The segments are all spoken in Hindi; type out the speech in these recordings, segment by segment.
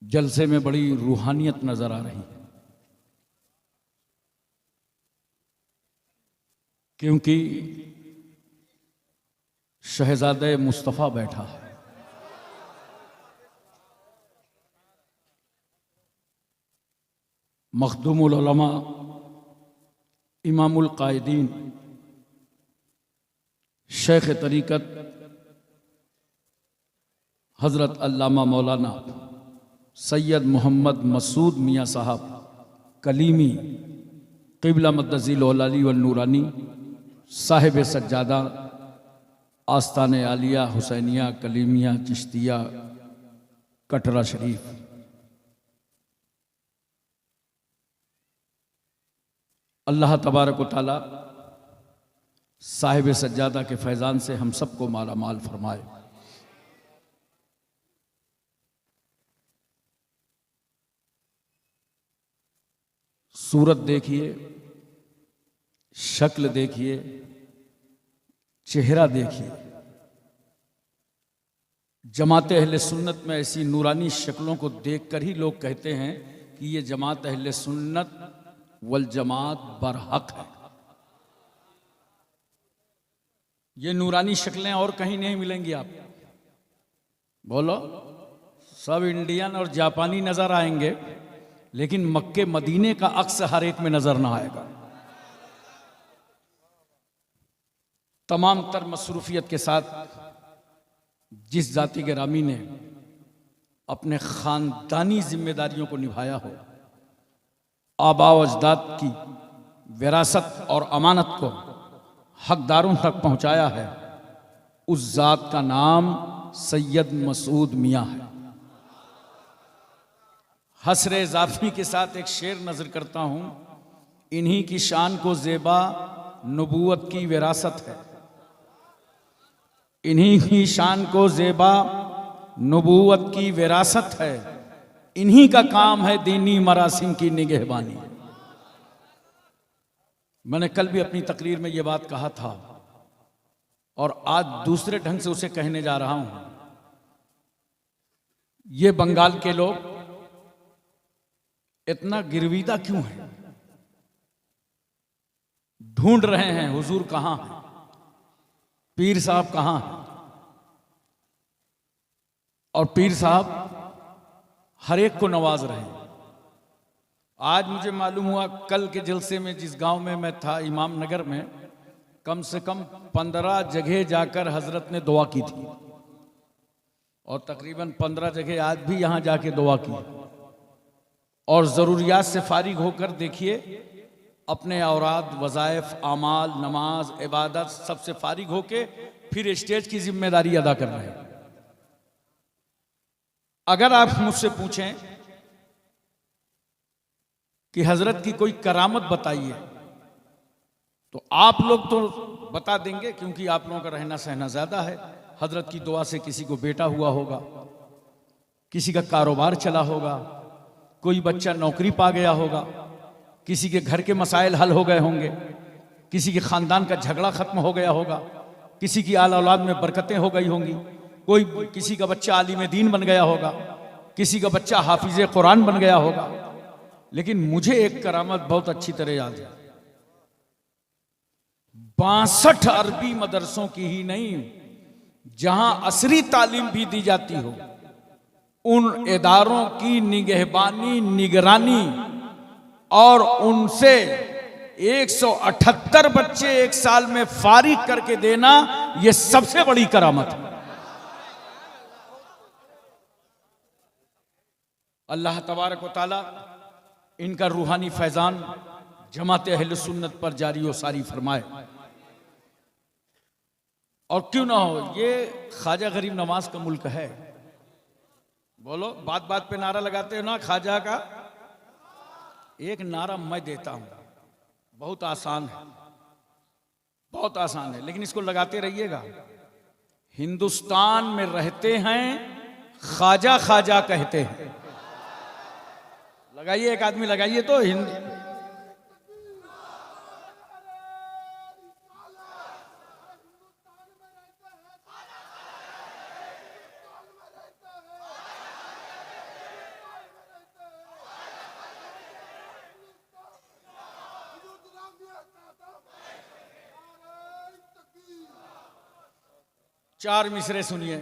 जलसे में बड़ी रूहानियत नजर आ रही है, क्योंकि शहजादे मुस्तफ़ा बैठा है। मखदूमुल उलमा, इमामुल कायदीन, शेख तरीक़त हज़रत अल्लामा मौलाना सैयद मोहम्मद मसूद मियाँ साहब कलीमी क़िबला मद्दज़िल औलाली व नूरानी साहिब सज्जादा आस्तान आलिया हुसैनिया कलीमिया चिश्तिया कटरा शरीफ, अल्लाह तबारक व तआला साहिब सज्जादा के फैज़ान से हम सबको माला माल फरमाए। सूरत देखिए, शक्ल देखिए, चेहरा देखिए। जमात अहले सुन्नत में ऐसी नूरानी शक्लों को देखकर ही लोग कहते हैं कि ये जमात अहले सुन्नत वल जमात बरहक है। ये नूरानी शक्लें और कहीं नहीं मिलेंगी। आप बोलो, सब इंडियन और जापानी नजर आएंगे, लेकिन मक्के मदीने का अक्स हर एक में नजर ना आएगा। तमाम तर मसरूफियत के साथ जिस जाति के रामी ने अपने खानदानी जिम्मेदारियों को निभाया हो, आबा व अजदाद की विरासत और अमानत को हकदारों तक पहुंचाया है, उस जात का नाम सैयद मसूद मियाँ है। हसरे ज़ाफ़ी के साथ एक शेर नज़र करता हूँ, इन्हीं की शान को ज़ेबा नबूवत की विरासत है, इन्हीं की शान को ज़ेबा नबूवत की विरासत है, इन्हीं का काम है दीनी मरासिम की निगहबानी। मैंने कल भी अपनी तकरीर में ये बात कहा था और आज दूसरे ढंग से उसे कहने जा रहा हूं। ये बंगाल के लोग इतना गिरवीदा क्यों है? ढूंढ रहे हैं हुजूर कहां है, पीर साहब कहां है। और पीर साहब हर एक को नवाज रहे हैं। आज मुझे मालूम हुआ, कल के जलसे में जिस गांव में मैं था, इमाम नगर में, कम से कम 15 जगह जाकर हजरत ने दुआ की थी और तकरीबन 15 जगह आज भी यहां जाके दुआ की। और ज़रूरियात से फारिग होकर देखिए, अपने औराद, वज़ाइफ, आमाल, नमाज, इबादत सबसे फारिग होके फिर स्टेज की जिम्मेदारी अदा कर रहे हैं। अगर आप मुझसे पूछें कि हजरत की कोई करामत बताइए, तो आप लोग तो बता देंगे, क्योंकि आप लोगों का रहना सहना ज्यादा है। हजरत की दुआ से किसी को बेटा हुआ होगा, किसी का कारोबार चला होगा, कोई बच्चा नौकरी पा गया होगा, किसी के घर के मसाइल हल हो गए होंगे, किसी के खानदान का झगड़ा खत्म हो गया होगा, किसी की आला औलाद में बरकतें हो गई होंगी, किसी का बच्चा आलिम दीन बन गया होगा, किसी का बच्चा हाफिज कुरान बन गया होगा। लेकिन मुझे एक करामत बहुत अच्छी तरह याद है। 62 अरबी मदरसों की ही नहीं, जहां असरी तालीम भी दी जाती हो, उन इदारों की निगहबानी, निगरानी और उनसे 178 बच्चे एक साल में फारिग करके देना, यह सबसे बड़ी करामत है। अल्लाह तबारक व तआला इनका रूहानी फैजान जमात अहले सुन्नत पर जारी व सारी फरमाए। और क्यों ना हो, ये ख्वाजा गरीब नवाज का मुल्क है। बोलो, बात बात पे नारा लगाते हो ना ख्वाजा का। एक नारा मैं देता हूं, बहुत आसान है, बहुत आसान है, लेकिन इसको लगाते रहिएगा। हिंदुस्तान में रहते हैं, ख्वाजा ख्वाजा कहते हैं। लगाइए, एक आदमी लगाइए तो हिंदी। चार मिसरे सुनिए।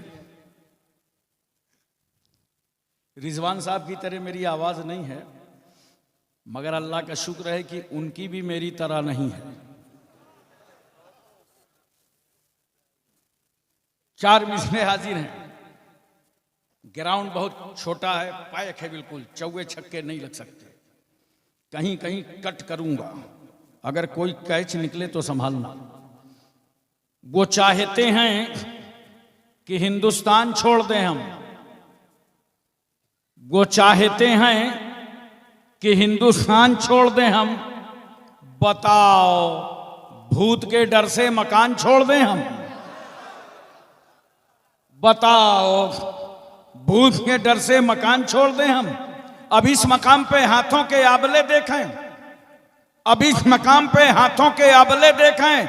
रिजवान साहब की तरह मेरी आवाज नहीं है, मगर अल्लाह का शुक्र है कि उनकी भी मेरी तरह नहीं है। चार मिसरे हाजिर हैं। ग्राउंड बहुत छोटा है, पायक है, बिल्कुल चौवे छक्के नहीं लग सकते। कहीं कहीं कट करूंगा, अगर कोई कैच निकले तो संभालना। वो चाहते हैं कि हिंदुस्तान छोड़ दें हम, वो चाहते हैं कि हिंदुस्तान छोड़ दें हम। बताओ, भूत के डर से मकान छोड़ दें हम? बताओ, भूत के डर से मकान छोड़ दें हम? अब इस मकाम पे हाथों के आबले देखें, अब इस मकाम पे हाथों के आबले देखें।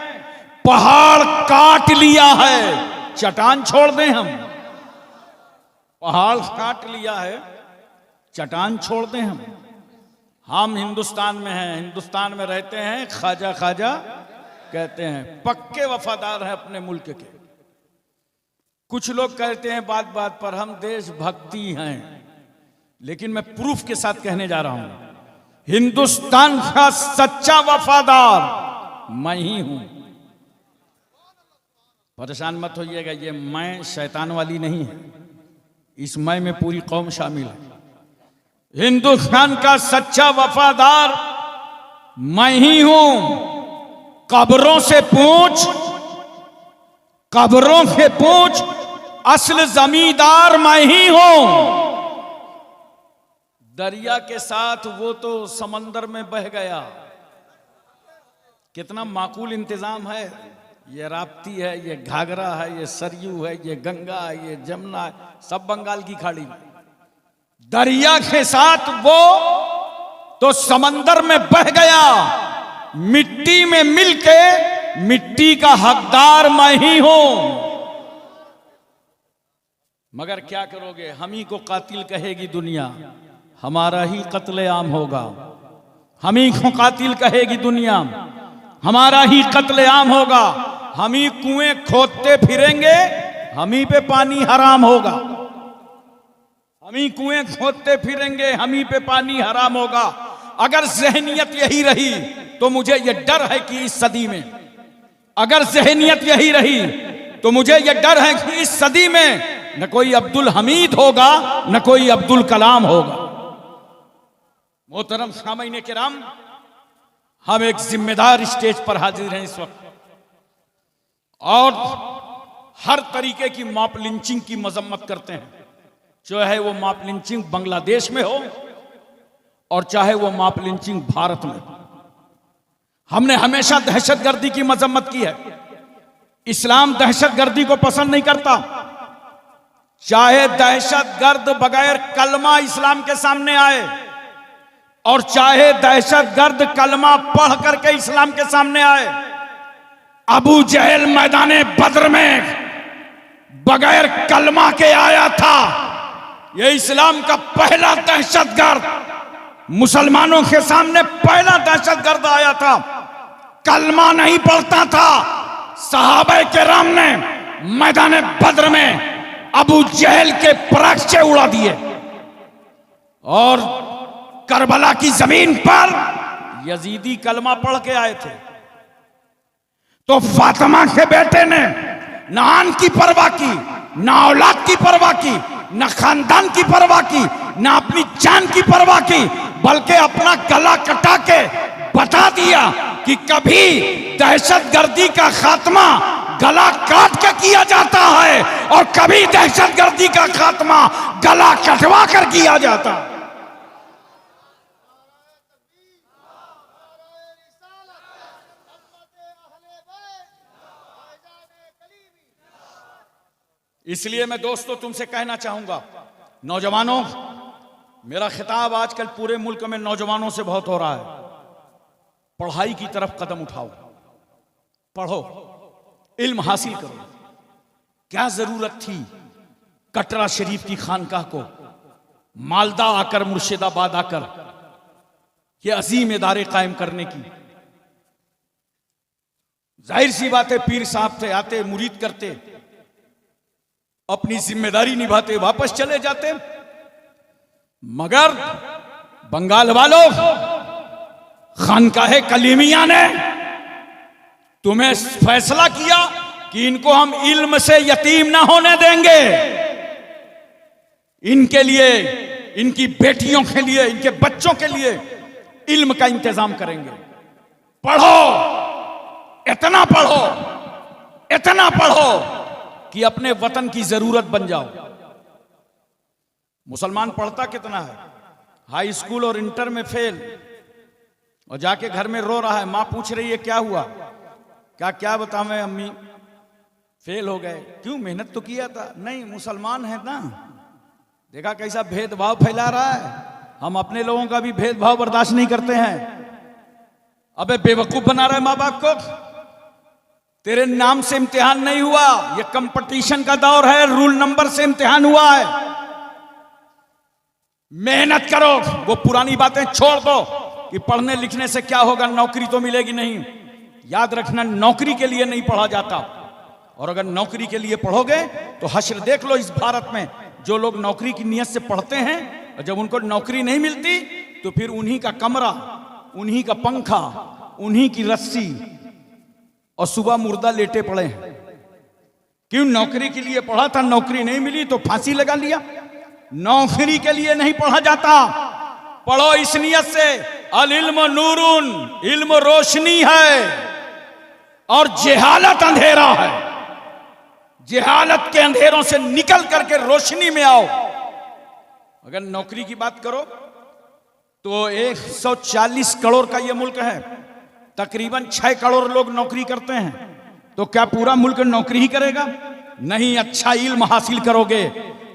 पहाड़ काट लिया है, चट्टान छोड़ दें हम? पहाड़ काट लिया है, चट्टान छोड़ दें हम हिंदुस्तान में हैं, हिंदुस्तान में रहते हैं, ख्वाजा ख्वाजा कहते हैं, पक्के वफादार हैं अपने मुल्क के। कुछ लोग कहते हैं बात बात पर हम देशभक्ति हैं, लेकिन मैं प्रूफ के साथ कहने जा रहा हूं, हिंदुस्तान का सच्चा वफादार मैं ही हूं। परेशान मत होइएगा, ये मैं शैतान वाली नहीं है, इस मैं में पूरी कौम शामिल है। हिंदुस्तान का सच्चा वफादार मैं ही हूं। कब्रों से पूछ, कब्रों से पूछ, असल जमींदार मैं ही हूं। दरिया के साथ वो तो समंदर में बह गया, कितना माकूल इंतजाम है। ये राप्ती है, ये घाघरा है, ये सरयू है, ये गंगा है, ये जमुना है, सब बंगाल की खाड़ी में। दरिया के साथ वो तो समंदर में बह गया, मिट्टी में मिलके मिट्टी का हकदार मैं ही हूं। मगर क्या करोगे, हम ही को कातिल कहेगी दुनिया, हमारा ही कत्लेआम होगा। हम ही को कातिल कहेगी दुनिया, हमारा ही कत्लेआम होगा। हम ही कुएं खोदते फिरेंगे, हम ही पे पानी हराम होगा। हम ही कुएं खोदते फिरेंगे, हम ही पे पानी हराम होगा। अगर ज़हनियत यही रही तो मुझे यह डर है कि इस सदी में, अगर ज़हनियत यही रही तो मुझे यह डर है कि इस सदी में न कोई अब्दुल हमीद होगा, न कोई अब्दुल कलाम होगा। मोहतरम सामईन किराम, हम एक जिम्मेदार स्टेज पर हाजिर हैं इस वक्त, और हर तरीके की मॉब लिंचिंग की मजम्मत करते हैं, चाहे वो मॉब लिंचिंग बांग्लादेश में हो और चाहे वो मॉब लिंचिंग भारत में। हमने हमेशा दहशतगर्दी की मजम्मत की है। इस्लाम दहशतगर्दी को पसंद नहीं करता। चाहे दहशतगर्द बगैर कलमा इस्लाम के सामने आए, और चाहे दहशतगर्द कलमा पढ़ करके इस्लाम के सामने आए। अबू जहल मैदाने बद्र में बगैर कलमा के आया था। यह इस्लाम का पहला दहशतगर्द, मुसलमानों के सामने पहला दहशतगर्द आया था, कलमा नहीं पढ़ता था। सहाबा किराम ने मैदाने बद्र में अबू जहल के पराक्षे उड़ा दिए, और करबला की जमीन पर यजीदी कलमा पढ़ के आए थे। तो फातिमा के बेटे ने ना आन की परवाह की, ना औलाद की परवाह की, ना खानदान की परवाह की, ना अपनी जान की परवाह की, बल्कि अपना गला कटा के बता दिया कि कभी दहशतगर्दी का खात्मा गला काट के किया जाता है, और कभी दहशतगर्दी का खात्मा गला कटवा कर किया जाता है। इसलिए मैं दोस्तों तुमसे कहना चाहूंगा, नौजवानों, मेरा खिताब आजकल पूरे मुल्क में नौजवानों से बहुत हो रहा है। पढ़ाई की तरफ कदम उठाओ, पढ़ो, इल्म हासिल करो। क्या जरूरत थी कटरा शरीफ की खानकाह को मालदा आकर, मुर्शिदाबाद आकर ये अजीम इदारे कायम करने की? जाहिर सी बात है, पीर साहब थे, आते मुरीद करते, अपनी जिम्मेदारी निभाते वापस चले जाते। मगर बंगाल वालों, खानकाहे कलीमिया ने तुम्हें फैसला किया कि इनको हम इल्म से यतीम ना होने देंगे। इनके लिए, इनकी बेटियों के लिए, इनके बच्चों के लिए इल्म का इंतजाम करेंगे। पढ़ो, इतना पढ़ो, इतना पढ़ो कि अपने वतन की जरूरत बन जाओ। मुसलमान पढ़ता कितना है? हाई स्कूल और इंटर में फेल, और जाके घर में रो रहा है। मां पूछ रही है क्या हुआ? क्या बतावें अम्मी, फेल हो गए। क्यों? मेहनत तो किया था। नहीं, मुसलमान है ना, देखा कैसा भेदभाव फैला रहा है। हम अपने लोगों का भी भेदभाव बर्दाश्त नहीं करते हैं। अबे बेवकूफ बना रहे माँ बाप को। तेरे नाम से इम्तिहान नहीं हुआ, ये कंपटीशन का दौर है, रूल नंबर से इम्तिहान हुआ है। मेहनत करो, वो पुरानी बातें छोड़ दो कि पढ़ने लिखने से क्या होगा, नौकरी तो मिलेगी नहीं। याद रखना, नौकरी के लिए नहीं पढ़ा जाता, और अगर नौकरी के लिए पढ़ोगे तो हश्र देख लो इस भारत में। जो लोग नौकरी की नियत से पढ़ते हैं और जब उनको नौकरी नहीं मिलती तो फिर उन्हीं का कमरा, उन्हीं का पंखा, उन्हीं की रस्सी, और सुबह मुर्दा लेटे पड़े हैं। क्यों? नौकरी के लिए पढ़ा था, नौकरी नहीं मिली तो फांसी लगा लिया। नौकरी के लिए नहीं पढ़ा जाता। पढ़ो इस नियत से, अल इल्म नूरुन, इल्म रोशनी है और जेहालत अंधेरा है। जेहालत के अंधेरों से निकल करके रोशनी में आओ। अगर नौकरी की बात करो तो 140 करोड़ का यह मुल्क है, तकरीबन 6 करोड़ लोग नौकरी करते हैं। तो क्या पूरा मुल्क नौकरी ही करेगा? नहीं, अच्छा इल्म हासिल करोगे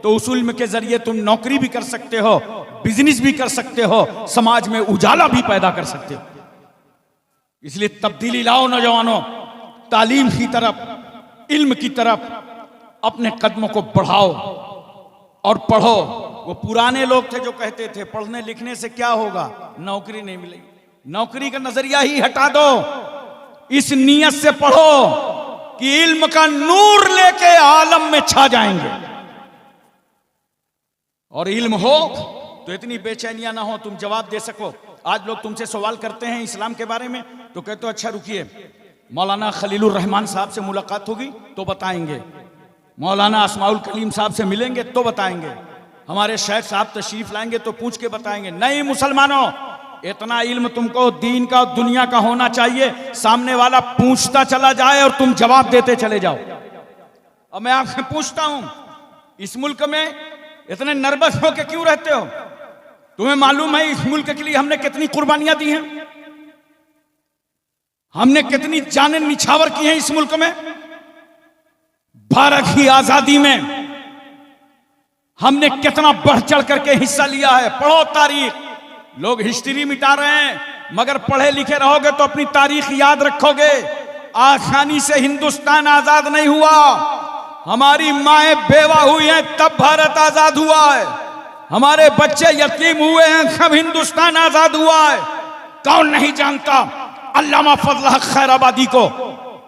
तो उस इल्म के जरिए तुम नौकरी भी कर सकते हो, बिजनेस भी कर सकते हो, समाज में उजाला भी पैदा कर सकते हो। इसलिए तब्दीली लाओ नौजवानों, तालीम की तरफ, इल्म की तरफ अपने कदमों को बढ़ाओ और पढ़ो। वो पुराने लोग थे जो कहते थे पढ़ने लिखने से क्या होगा, नौकरी नहीं मिलेगी। नौकरी का नजरिया ही हटा दो, इस नियत से पढ़ो कि इल्म का नूर लेके आलम में छा जाएंगे। और इल्म हो तो इतनी बेचैनियां ना हो, तुम जवाब दे सको। आज लोग तुमसे सवाल करते हैं इस्लाम के बारे में तो कहते हो अच्छा रुकिए, मौलाना खलीलुर रहमान साहब से मुलाकात होगी तो बताएंगे, मौलाना अस्माउल कलीम साहब से मिलेंगे तो बताएंगे, हमारे शेख साहब तशरीफ लाएंगे तो पूछ के बताएंगे। नहीं मुसलमानों, इतना इल्म तुमको दीन का और दुनिया का होना चाहिए, सामने वाला पूछता चला जाए और तुम जवाब देते चले जाओ। अब मैं आपसे पूछता हूं, इस मुल्क में इतने नर्वस होके क्यों रहते हो? तुम्हें मालूम है इस मुल्क के लिए हमने कितनी कुर्बानियां दी हैं? हमने कितनी जानें निछावर की हैं इस मुल्क में? भारत की आजादी में हमने कितना बढ़ चढ़ करके हिस्सा लिया है। पढ़ो तारीख, लोग हिस्ट्री मिटा रहे हैं, मगर पढ़े लिखे रहोगे तो अपनी तारीख याद रखोगे। आसानी से हिंदुस्तान आजाद नहीं हुआ, हमारी माएं बेवा हुई हैं तब भारत आजाद हुआ है, हमारे बच्चे यतीम हुए हैं सब हिंदुस्तान आजाद हुआ है। कौन नहीं जानता अल्लामा फजल हक खैराबादी को?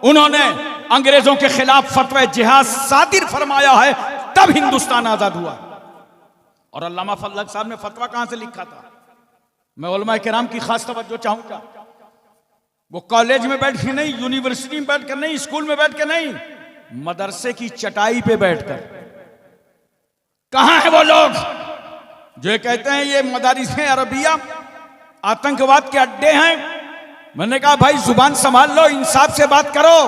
उन्होंने अंग्रेजों के खिलाफ फतवा जिहाद सादिर फरमाया है, तब हिंदुस्तान आजाद हुआ। और अल्लामा फजल हक साहब ने फतवा कहां से लिखा था? मैं उलमा किराम की खास तवज्जो चाहूंगा। वो कॉलेज में बैठ के नहीं, यूनिवर्सिटी में बैठ कर नहीं, स्कूल में बैठ के नहीं, मदरसे की चटाई पे बैठकर। कहां है वो लोग जो कहते हैं ये मदारिस अरबिया आतंकवाद के अड्डे हैं? मैंने कहा भाई जुबान संभाल लो, इंसाफ से बात करो।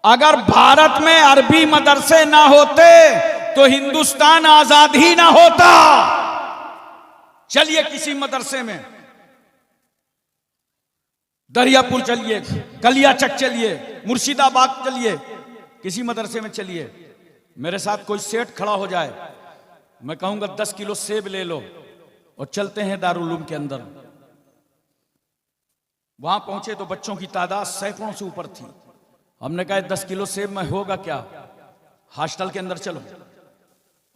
अगर भारत में अरबी मदरसे ना होते तो हिंदुस्तान आजाद ही ना होता। चलिए किसी मदरसे में, दरियापुर चलिए, कलियाचक चलिए, मुर्शिदाबाद चलिए, किसी मदरसे में चलिए, मेरे साथ कोई सेठ खड़ा हो जाए, मैं कहूंगा 10 किलो सेब ले लो और चलते हैं दारुल उलूम के अंदर। वहां पहुंचे तो बच्चों की तादाद सैकड़ों से ऊपर थी। हमने कहा 10 किलो सेब में होगा क्या, हॉस्टल के अंदर चलो।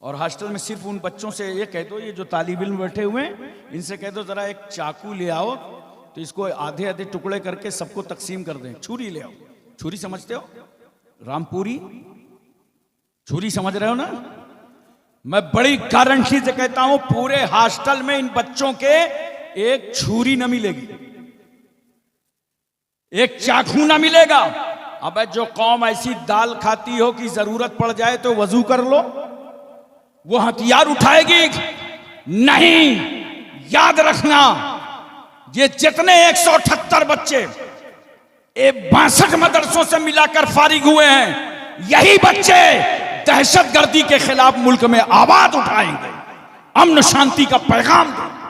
और हॉस्टल में सिर्फ उन बच्चों से ये कह दो, ये जो तालिब इल्म बैठे हुए हैं इनसे कह दो जरा एक चाकू ले आओ, तो इसको आधे आधे टुकड़े करके सबको तकसीम कर दें। छुरी ले आओ, छुरी समझते हो, रामपुरी छुरी समझ रहे हो ना? मैं बड़ी गारंटी से कहता हूं पूरे हॉस्टल में इन बच्चों के एक छुरी न मिलेगी, एक चाकू न मिलेगा। अबे जो कौम ऐसी दाल खाती हो कि जरूरत पड़ जाए तो वजू कर लो, वो हथियार उठाएगी नहीं। याद रखना, ये जितने 178 बच्चे 62 मदरसों से मिलाकर फारिग हुए हैं, यही बच्चे दहशतगर्दी के खिलाफ मुल्क में आवाज उठाएंगे, अमन शांति का पैगाम देंगे।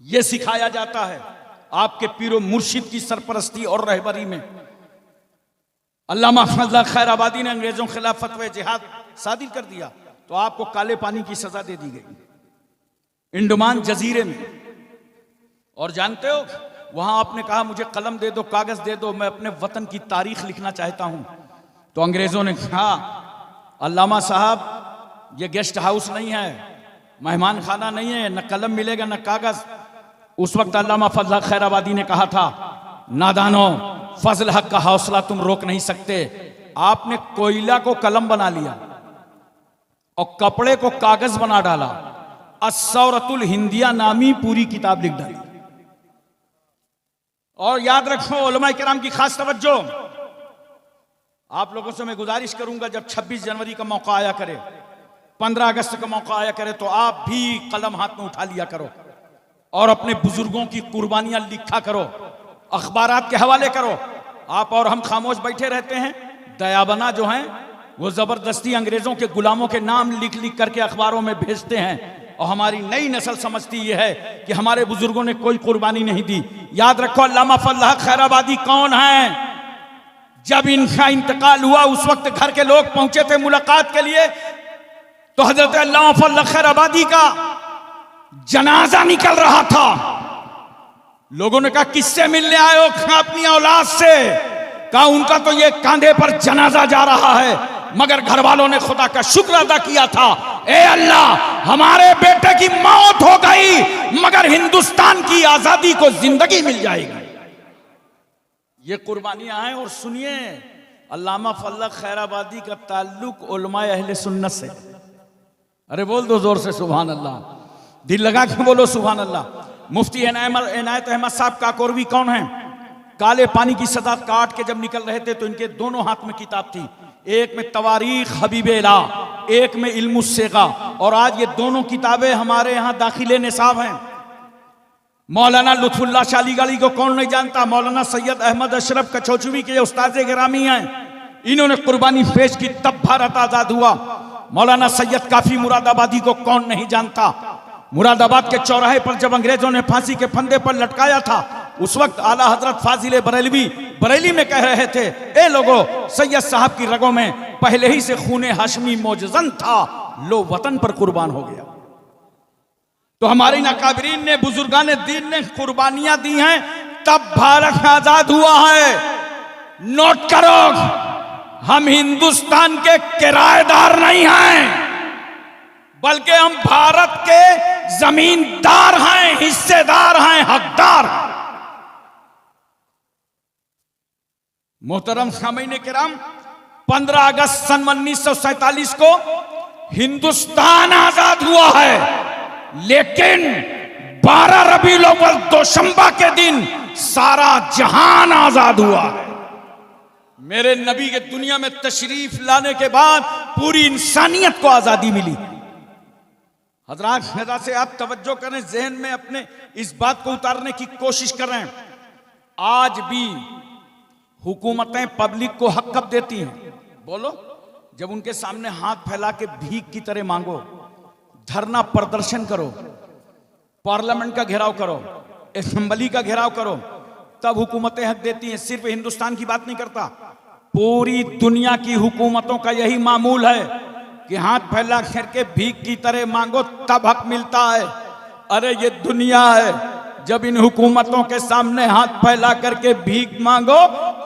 यह सिखाया जाता है आपके पीरो मुर्शिद की सरपरस्ती और रहबरी में। अल्लामा फजल खैराबादी ने अंग्रेजों के खिलाफ फतवा जिहाद सादिर कर दिया तो आपको काले पानी की सजा दे दी गई इंडमान जजीरे में। और जानते हो, वहां आपने कहा मुझे कलम दे दो, कागज दे दो, मैं अपने वतन की तारीख लिखना चाहता हूं। तो अंग्रेजों ने कहा अल्लामा साहब ये गेस्ट हाउस नहीं है, मेहमान खाना नहीं है, न कलम मिलेगा न कागज। उस वक्त अल्लामा फजल खैराबादी ने कहा था, नादानो, फजल हक का हौसला तुम रोक नहीं सकते। आपने कोयला को कलम बना लिया और कपड़े को कागज बना डाला, अस्सौरतुल हिंदिया नामी पूरी किताब लिख डाली। और याद रखो उलमा किराम की खास तवज्जो, आप लोगों से मैं गुजारिश करूंगा जब 26 जनवरी का मौका आया करे, 15 अगस्त का मौका आया करे, तो आप भी कलम हाथ में उठा लिया करो और अपने बुजुर्गों की कुर्बानियां लिखा करो, अखबारात के हवाले करो। आप और हम खामोश बैठे रहते हैं, दयाबना जो हैं वो जबरदस्ती अंग्रेजों के गुलामों के नाम लिख लिख करके अखबारों में भेजते हैं और हमारी नई नस्ल समझती यह है कि हमारे बुजुर्गों ने कोई कुर्बानी नहीं दी। याद रखो अल्लामा फजल खैराबादी कौन है? जब इनका इंतकाल हुआ उस वक्त घर के लोग पहुंचे थे मुलाकात के लिए, तो हजरत अल्लामा फजल खैराबादी का जनाजा निकल रहा था। लोगों ने कहा किससे मिलने आए हो? कहा अपनी औलाद से। कहा उनका तो ये कांधे पर जनाजा जा रहा है। मगर घर वालों ने खुदा का शुक्र अदा किया था, ए अल्लाह हमारे बेटे की मौत हो गई मगर हिंदुस्तान की आजादी को जिंदगी मिल जाएगी। ये कुर्बानियां हैं। और सुनिए, अल्लामा फजल खैराबादी का ताल्लुक उलमाए अहले सुन्नत से। अरे बोल दो जोर से सुभान अल्लाह, दिल लगा के बोलो सुभान अल्लाह। मुफ्ती इनायत अहमद साहब काकोरवी कौन है? काले पानी की सदा काट के जब निकल रहे थे तो इनके दोनों हाथ में किताब थी, एक में तवारीख हबीबेला, एक में इल्मुस्सेगा। और आज ये दोनों किताबें हमारे यहाँ दाखिले निसाब हैं। मौलाना लुत्फुल्लाह शालीगढ़ी को कौन नहीं जानता? मौलाना सैयद अहमद अशरफ कचौचुवी के उस्ताद गिरामी हैं, इन्होंने कुर्बानी पेश की तब भारत आजाद हुआ। मौलाना सैयद काफी मुरादाबादी को कौन नहीं जानता? मुरादाबाद के चौराहे पर जब अंग्रेजों ने फांसी के फंदे पर लटकाया था, उस वक्त आला हजरत फाजिल बरेली में कह रहे थे, ए लोगों, सैयद साहब की रगों में पहले ही से खूने हाशमी मौजज़न था, लो वतन पर कुर्बान हो गया। तो हमारे नाकाबिरीन ने, बुजुर्गान दीन ने कुर्बानियां दी हैं, तब भारत आजाद हुआ है। नोट करो, हम हिंदुस्तान के किराएदार नहीं हैं, बल्कि हम भारत के जमींदार हैं, हिस्सेदार हैं, हकदार। मोहतरम सामीन किराम, 15 अगस्त सन 1947 को हिंदुस्तान आजाद हुआ है, लेकिन 12 रबीउल अव्वल दोशंबा के दिन सारा जहान आजाद हुआ है। मेरे नबी के दुनिया में तशरीफ लाने के बाद पूरी इंसानियत को आजादी मिली। हजरात से आप तवज्जो करें, जहन में अपने इस बात को उतारने की कोशिश करें। आज भी हुकूमतें पब्लिक को हक कब देती हैं? बोलो, जब उनके सामने हाथ फैला के भीख की तरह मांगो, धरना प्रदर्शन करो, पार्लियामेंट का घेराव करो, असेंबली का घेराव करो, तब हुकूमतें हक देती हैं। सिर्फ हिंदुस्तान की बात नहीं करता, पूरी दुनिया की हुकूमतों का यही मामूल है कि हाथ फैला करके भीख की तरह मांगो तब हक मिलता है। अरे ये दुनिया है, जब इन हुकूमतों के सामने हाथ फैला करके भीख मांगो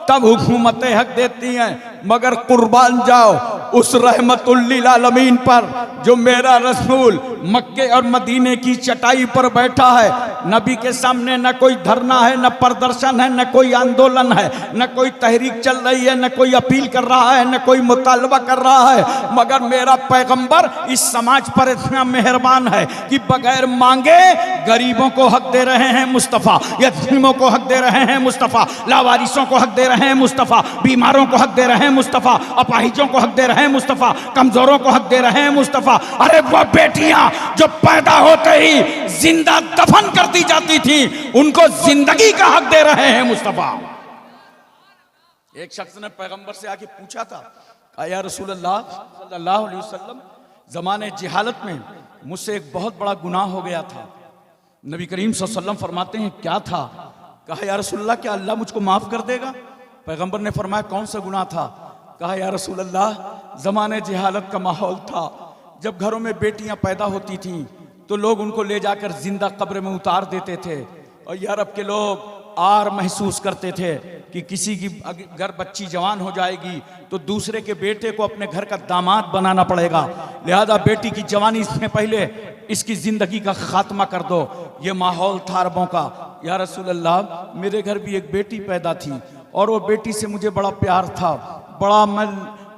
तब हुकूमतें हक देती हैं। मगर कुर्बान जाओ उस रहमतुल लिल आलमीन पर जो मेरा रसूल मक्के और मदीने की चटाई पर बैठा है। नबी के सामने न कोई धरना है, न प्रदर्शन है, न कोई आंदोलन है, न कोई तहरीक चल रही है, न कोई अपील कर रहा है, न कोई मुतालबा कर रहा है, मगर मेरा पैगंबर इस समाज पर इतना मेहरबान है कि बगैर मांगे गरीबों को हक दे रहे हैं मुस्तफ़ा, यतीमों को हक दे रहे हैं मुस्तफ़ा, लावारिसों को हक दे रहे हैं मुस्तफ़ा, बीमारों को हक दे रहे हैं मुस्तफ़ा, अपाहिजों को हक दे रहे हैं मुस्तफ़ा, कमजोरों को हक दे रहे हैं मुस्तफ़ा। अरे वह बेटियां जो पैदा होते ही जिंदा दफन कर दी जाती थी, उनको जिंदगी का हक दे रहे हैं मुस्तफ़ा। एक शख्स ने पैगंबर से आके पूछा था, कहा या रसूलल्लाह सल्लल्लाहु अलैहि वसल्लम, जमाने जिहालत में मुझसे एक बहुत बड़ा गुनाह हो गया था। नबी करीम सल्लल्लाहु अलैहि वसल्लम फरमाते हैं क्या था? कहा या रसूलल्लाह क्या अल्लाह मुझको माफ कर देगा? पैगंबर ने फरमाया कौन सा गुनाह था? कहा या रसूलल्लाह जमाने जिहालत का माहौल था, जब घरों में बेटियां पैदा होती थीं तो लोग उनको ले जाकर जिंदा कब्र में उतार देते थे, और यूरोप के लोग आर महसूस करते थे कि किसी की अगर बच्ची जवान हो जाएगी तो दूसरे के बेटे को अपने घर का दामाद बनाना पड़ेगा, लिहाजा बेटी की जवानी से पहले इसकी जिंदगी का खात्मा कर दो। ये माहौल था अरबों का। या रसूल अल्लाह मेरे घर भी एक बेटी पैदा थी और वो बेटी से मुझे बड़ा प्यार था, बड़ा मैं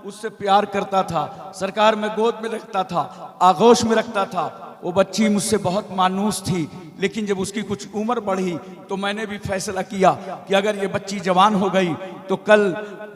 उससे प्यार करता था, सरकार में गोद में रखता था, आगोश में रखता था। वो बच्ची मुझसे बहुत मानूस थी, लेकिन जब उसकी कुछ उम्र बढ़ी तो मैंने भी फैसला किया कि अगर ये बच्ची जवान हो गई तो कल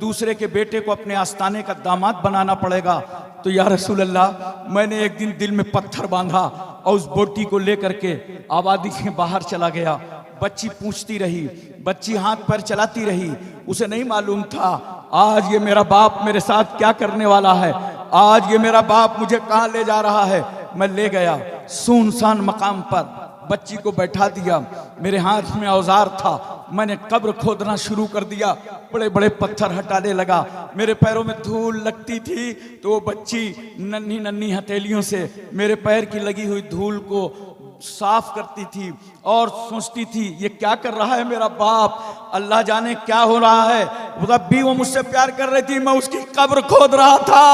दूसरे के बेटे को अपने आस्ताने का दामाद बनाना पड़ेगा। तो या रसूल अल्लाह मैंने एक दिन दिल में पत्थर बांधा और उस बेटी को लेकर के आबादी के बाहर चला गया। बच्ची पूछती रही, बच्ची हाथ पैर चलाती रही, उसे नहीं मालूम था आज ये मेरा बाप मेरे साथ क्या करने वाला है, आज ये मेरा बाप मुझे कहाँ ले जा रहा है। मैं ले गया सुनसान मकाम पर, बच्ची को बैठा दिया, मेरे हाथ में औजार था, मैंने कब्र खोदना शुरू कर दिया, बड़े बड़े पत्थर हटाने लगा। मेरे पैरों में धूल लगती थी तो वो बच्ची नन्ही नन्ही हथेलियों से मेरे पैर की लगी हुई धूल को साफ करती थी और सोचती थी ये क्या कर रहा है मेरा बाप, अल्लाह जाने क्या हो रहा है। तब भी वो मुझसे प्यार कर रही थी, मैं उसकी कब्र खोद रहा था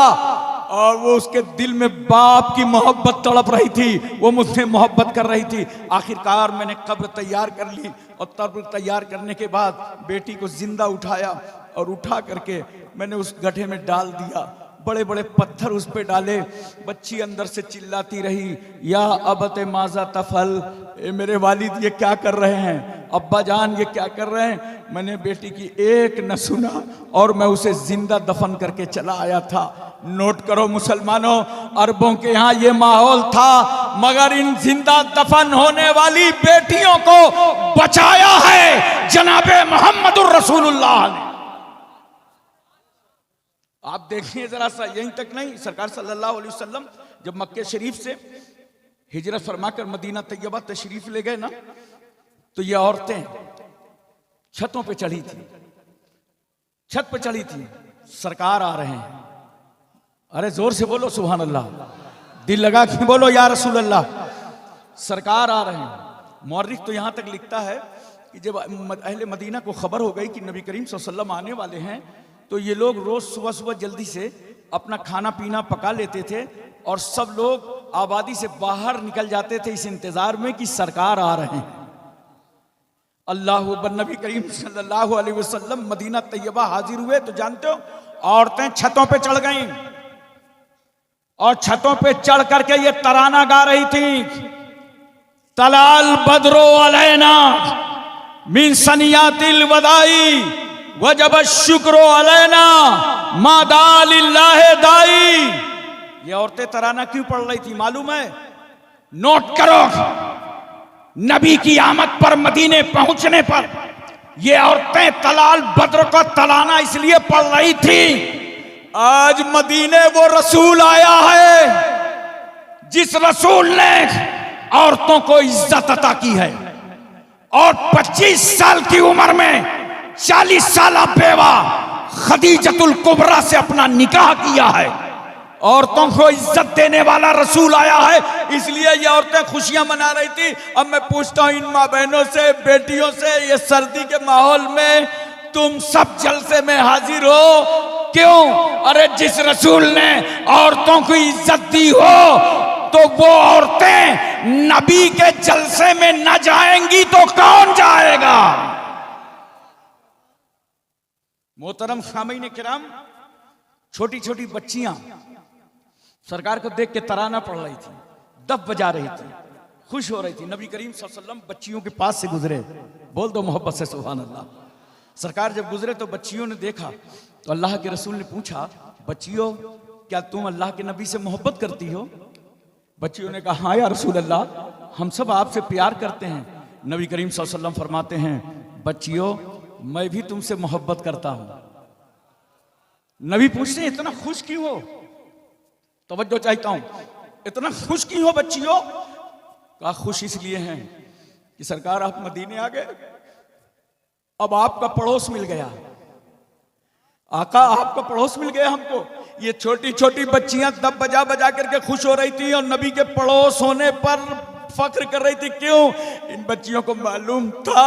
और वो उसके दिल में बाप की मोहब्बत तड़प रही थी, वो मुझसे मोहब्बत कर रही थी। आखिरकार मैंने कब्र तैयार कर ली और कब्र तैयार करने के बाद बेटी को जिंदा उठाया और उठा करके मैंने उस गड्ढे में डाल दिया, बड़े बड़े पत्थर उस पे डाले। बच्ची अंदर से चिल्लाती रही, या अबत माजा तफल, मेरे वालिद ये क्या कर रहे हैं, अब्बा जान ये क्या कर रहे हैं। मैंने बेटी की एक न सुना और मैं उसे जिंदा दफन करके चला आया था। नोट करो मुसलमानों, अरबों के यहाँ ये माहौल था, मगर इन जिंदा दफन होने वाली बेटियों को बचाया है जनाबे मोहम्मदुर रसूलुल्लाह ने। आप देखिए जरा सा, यहीं तक नहीं, सरकार सल्लल्लाहु अलैहि वसल्लम जब मक्के शरीफ से हिजरत फरमाकर मदीना तैयबा तशरीफ ले गए ना, तो ये औरतें छतों पे चढ़ी थी, छत पे चढ़ी थी, सरकार आ रहे हैं। अरे जोर से बोलो सुभान अल्लाह, दिल लगा के बोलो या रसूल अल्लाह, सरकार आ रहे हैं। मौर्रिख तो यहां तक लिखता है कि जब अहले मदीना को खबर हो गई कि नबी करीम सल्लल्लाहु अलैहि वसल्लम आने वाले हैं, तो ये लोग रोज सुबह सुबह जल्दी से अपना खाना पीना पका लेते थे और सब लोग आबादी से बाहर निकल जाते थे इस इंतजार में कि सरकार आ रहे हैं। अल्लाह अकबर। नबी करीम सल्लल्लाहु अलैहि वसल्लम मदीना तैयबा हाजिर हुए तो जानते हो औरतें छतों पे चढ़ गईं और छतों पे चढ़ करके ये तराना गा रही थी, तलाल बदरो अलैना मिन सनियातिल वदाई वजब शुक्रो अलैना मादालिल्लाह दाई। ये औरतें तराना क्यों पढ़ रही थी मालूम है? नोट करो, नबी की आमद पर, मदीने पहुंचने पर ये औरतें तलाल बद्र को तराना इसलिए पढ़ रही थी, आज मदीने वो रसूल आया है जिस रसूल ने औरतों को इज्जत अता की है और 25 साल की उम्र में 40 साल बेवा खदीजतुल कुबरा से अपना निकाह किया है। औरतों को इज्जत देने वाला रसूल आया है, इसलिए ये औरतें खुशियां मना रही थी। अब मैं पूछता हूं इन माँ बहनों से, बेटियों से, ये सर्दी के माहौल में तुम सब जलसे में हाजिर हो, क्यों? अरे जिस रसूल ने औरतों को इज्जत दी हो तो वो औरतें नबी के जलसे में न जाएंगी तो कौन जाएगा? मोहतरम सामीन किराम, छोटी छोटी बच्चियां सरकार को देख के तराना पढ़ रही थी, दफ बजा रही थी, खुश हो रही थी। नबी करीम सल्लल्लाहु अलैहि वसल्लम बच्चियों के पास से गुजरे, बोल दो मोहब्बत से सुभान अल्लाह। सरकार जब गुजरे तो बच्चियों ने देखा तो अल्लाह के रसूल ने पूछा, बच्चियों क्या तुम अल्लाह के नबी से मोहब्बत करती हो? बच्चियों ने कहा, हाँ या रसूल अल्लाह, हम सब आपसे प्यार करते हैं। नबी करीम सल्लल्लाहु अलैहि वसल्लम फरमाते हैं, बच्चियों मैं भी तुमसे मोहब्बत करता हूं। नबी पूछते हैं, इतना खुश क्यों हो? तवज्जो चाहता हूं, इतना खुश क्यों हो बच्चियों? कहा, खुश इसलिए हैं कि सरकार आप मदीने आ गए, अब आपका पड़ोस मिल गया। आका आपका पड़ोस मिल गया हमको। ये छोटी छोटी बच्चियां दब बजा बजा करके खुश हो रही थी और नबी के पड़ोस होने पर फख्र कर रही थी। क्यों? इन बच्चियों को मालूम था,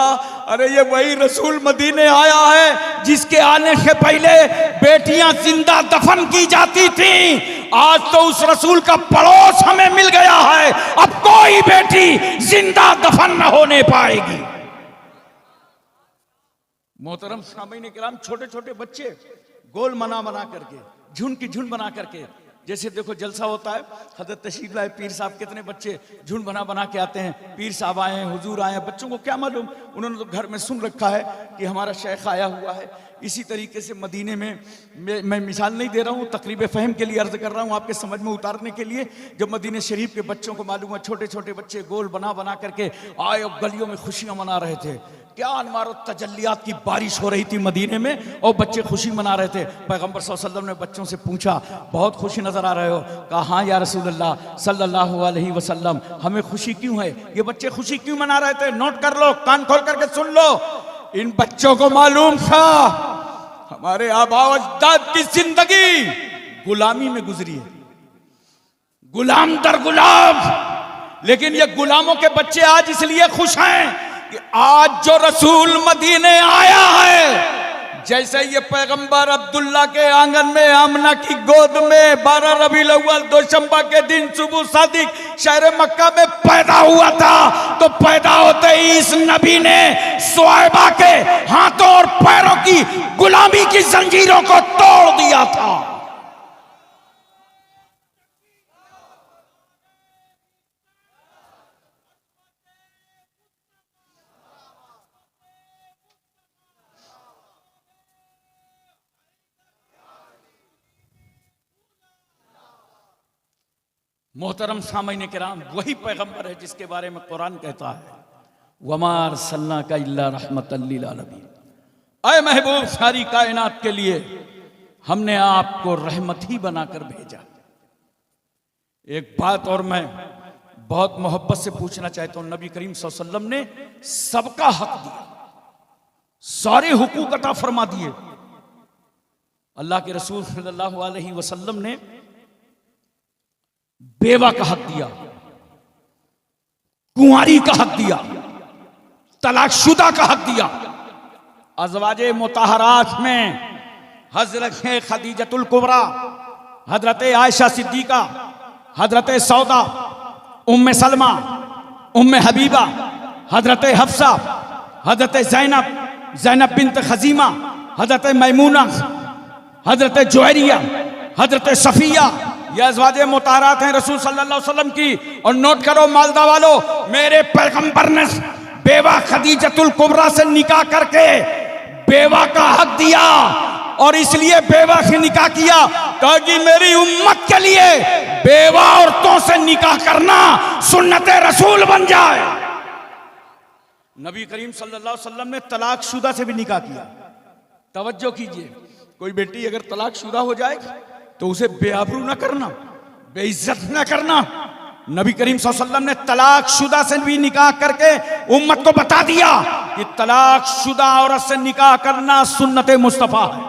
अरे ये वही रसूल मदीने आया है जिसके आने से पहले बेटियां जिंदा दफन की जाती थी। आज तो उस रसूल का पड़ोस हमें मिल गया है, अब कोई बेटी जिंदा दफन न होने पाएगी। मोहतरम सामीन किराम, छोटे छोटे बच्चे गोल मना बना करके, झुंड की झुंड बना करके, जैसे देखो जलसा होता है, हजरत तशरीफ लाए पीर साहब, कितने बच्चे झुंड बना बना के आते हैं, पीर साहब आए हैं, हुजूर आए हैं। बच्चों को क्या मालूम, उन्होंने तो घर में सुन रखा है कि हमारा शेख आया हुआ है। इसी तरीके से मदीने में मैं मिसाल नहीं दे रहा हूँ, तकरीब फ़हम के लिए अर्ज कर रहा हूँ, आपके समझ में उतारने के लिए। जब मदीने शरीफ के बच्चों को मालूम है, छोटे छोटे बच्चे गोल बना बना करके आए और गलियों में खुशियाँ मना रहे थे। क्या अनवार तजल्लियात की बारिश हो रही थी मदीने में और बच्चे खुशी मना रहे थे। पैगंबर सल्लल्लाहु अलैहि वसल्लम ने बच्चों से पूछा, बहुत खुशी नजर आ रहे हो? कहा, हाँ या रसूलल्लाह सल्लल्लाहु अलैहि वसल्लम, हमें खुशी क्यों है? ये बच्चे खुशी क्यों मना रहे थे? नोट कर लो, कान खोल करके सुन लो। इन बच्चों को मालूम था हमारे आबा अजदाद की जिंदगी गुलामी में गुजरी है, गुलाम दर गुलाम। लेकिन ये गुलामों के बच्चे आज इसलिए खुश हैं कि आज जो रसूल मदीने आया है, जैसे ये पैगंबर अब्दुल्ला के आंगन में आमना की गोद में 12 रबीउल अव्वल दोशंबा के दिन सुबह सादिक शहर मक्का में पैदा हुआ था, तो पैदा होते ही इस नबी ने सुहैबा के हाथों और पैरों की गुलामी की जंजीरों को तोड़ दिया था। मोहतरम सामीन किराम, वही पैगंबर है जिसके बारे में कुरान कहता है, वमार सल्ला का इल्ला रहमतल लिल आलमीन। ऐ महबूब, सारी कायनात के लिए हमने आपको रहमत ही बनाकर भेजा। एक बात और मैं बहुत मोहब्बत से पूछना चाहता हूं, नबी करीम सल्लल्लाहु अलैहि वसल्लम ने सबका हक दिया, सारे हुकूक अता फरमा दिए। अल्लाह के रसूल सल्लल्लाहु अलैहि वसल्लम ने बेवा का हक दिया, कुंवारी का हक दिया, तलाकशुदा का हक दिया। अज़वाजे मुताहरात में हजरत खदीजतुल कुबरा, हजरत आयशा सिद्दीका, हजरत सौदा, उम्मे सलमा, उम्मे हबीबा, हजरत हफ्सा, हजरत ज़ैनब बिन्त खजीमा, हजरत मैमूना, हजरत जुवैरिया, हजरत सफिया, ये अज़वाजे मुताहरात हैं रसूल सल्लल्लाहु अलैहि वसल्लम की। और नोट करो मालदा वालों, मेरे पैगंबर ने बेवा खदीजतुल कुबरा से निकाह करके बेवा का हक दिया, और इसलिए बेवा से निकाह किया ताकि मेरी उम्मत के लिए बेवा औरतों से निकाह करना सुन्नत रसूल बन जाए। नबी करीम सल्लल्लाहु अलैहि वसल्लम ने तलाकशुदा से भी निकाह किया। तवज्जो कीजिए, कोई बेटी अगर तलाकशुदा हो जाए तो उसे बेआबरू ना करना, बेइज्जत ना करना। नबी करीम सल्लल्लाहु अलैहि वसल्लम ने तलाकशुदा से भी निकाह करके उम्मत को बता दिया कि तलाकशुदा औरत से निकाह करना सुन्नत मुस्तफा है।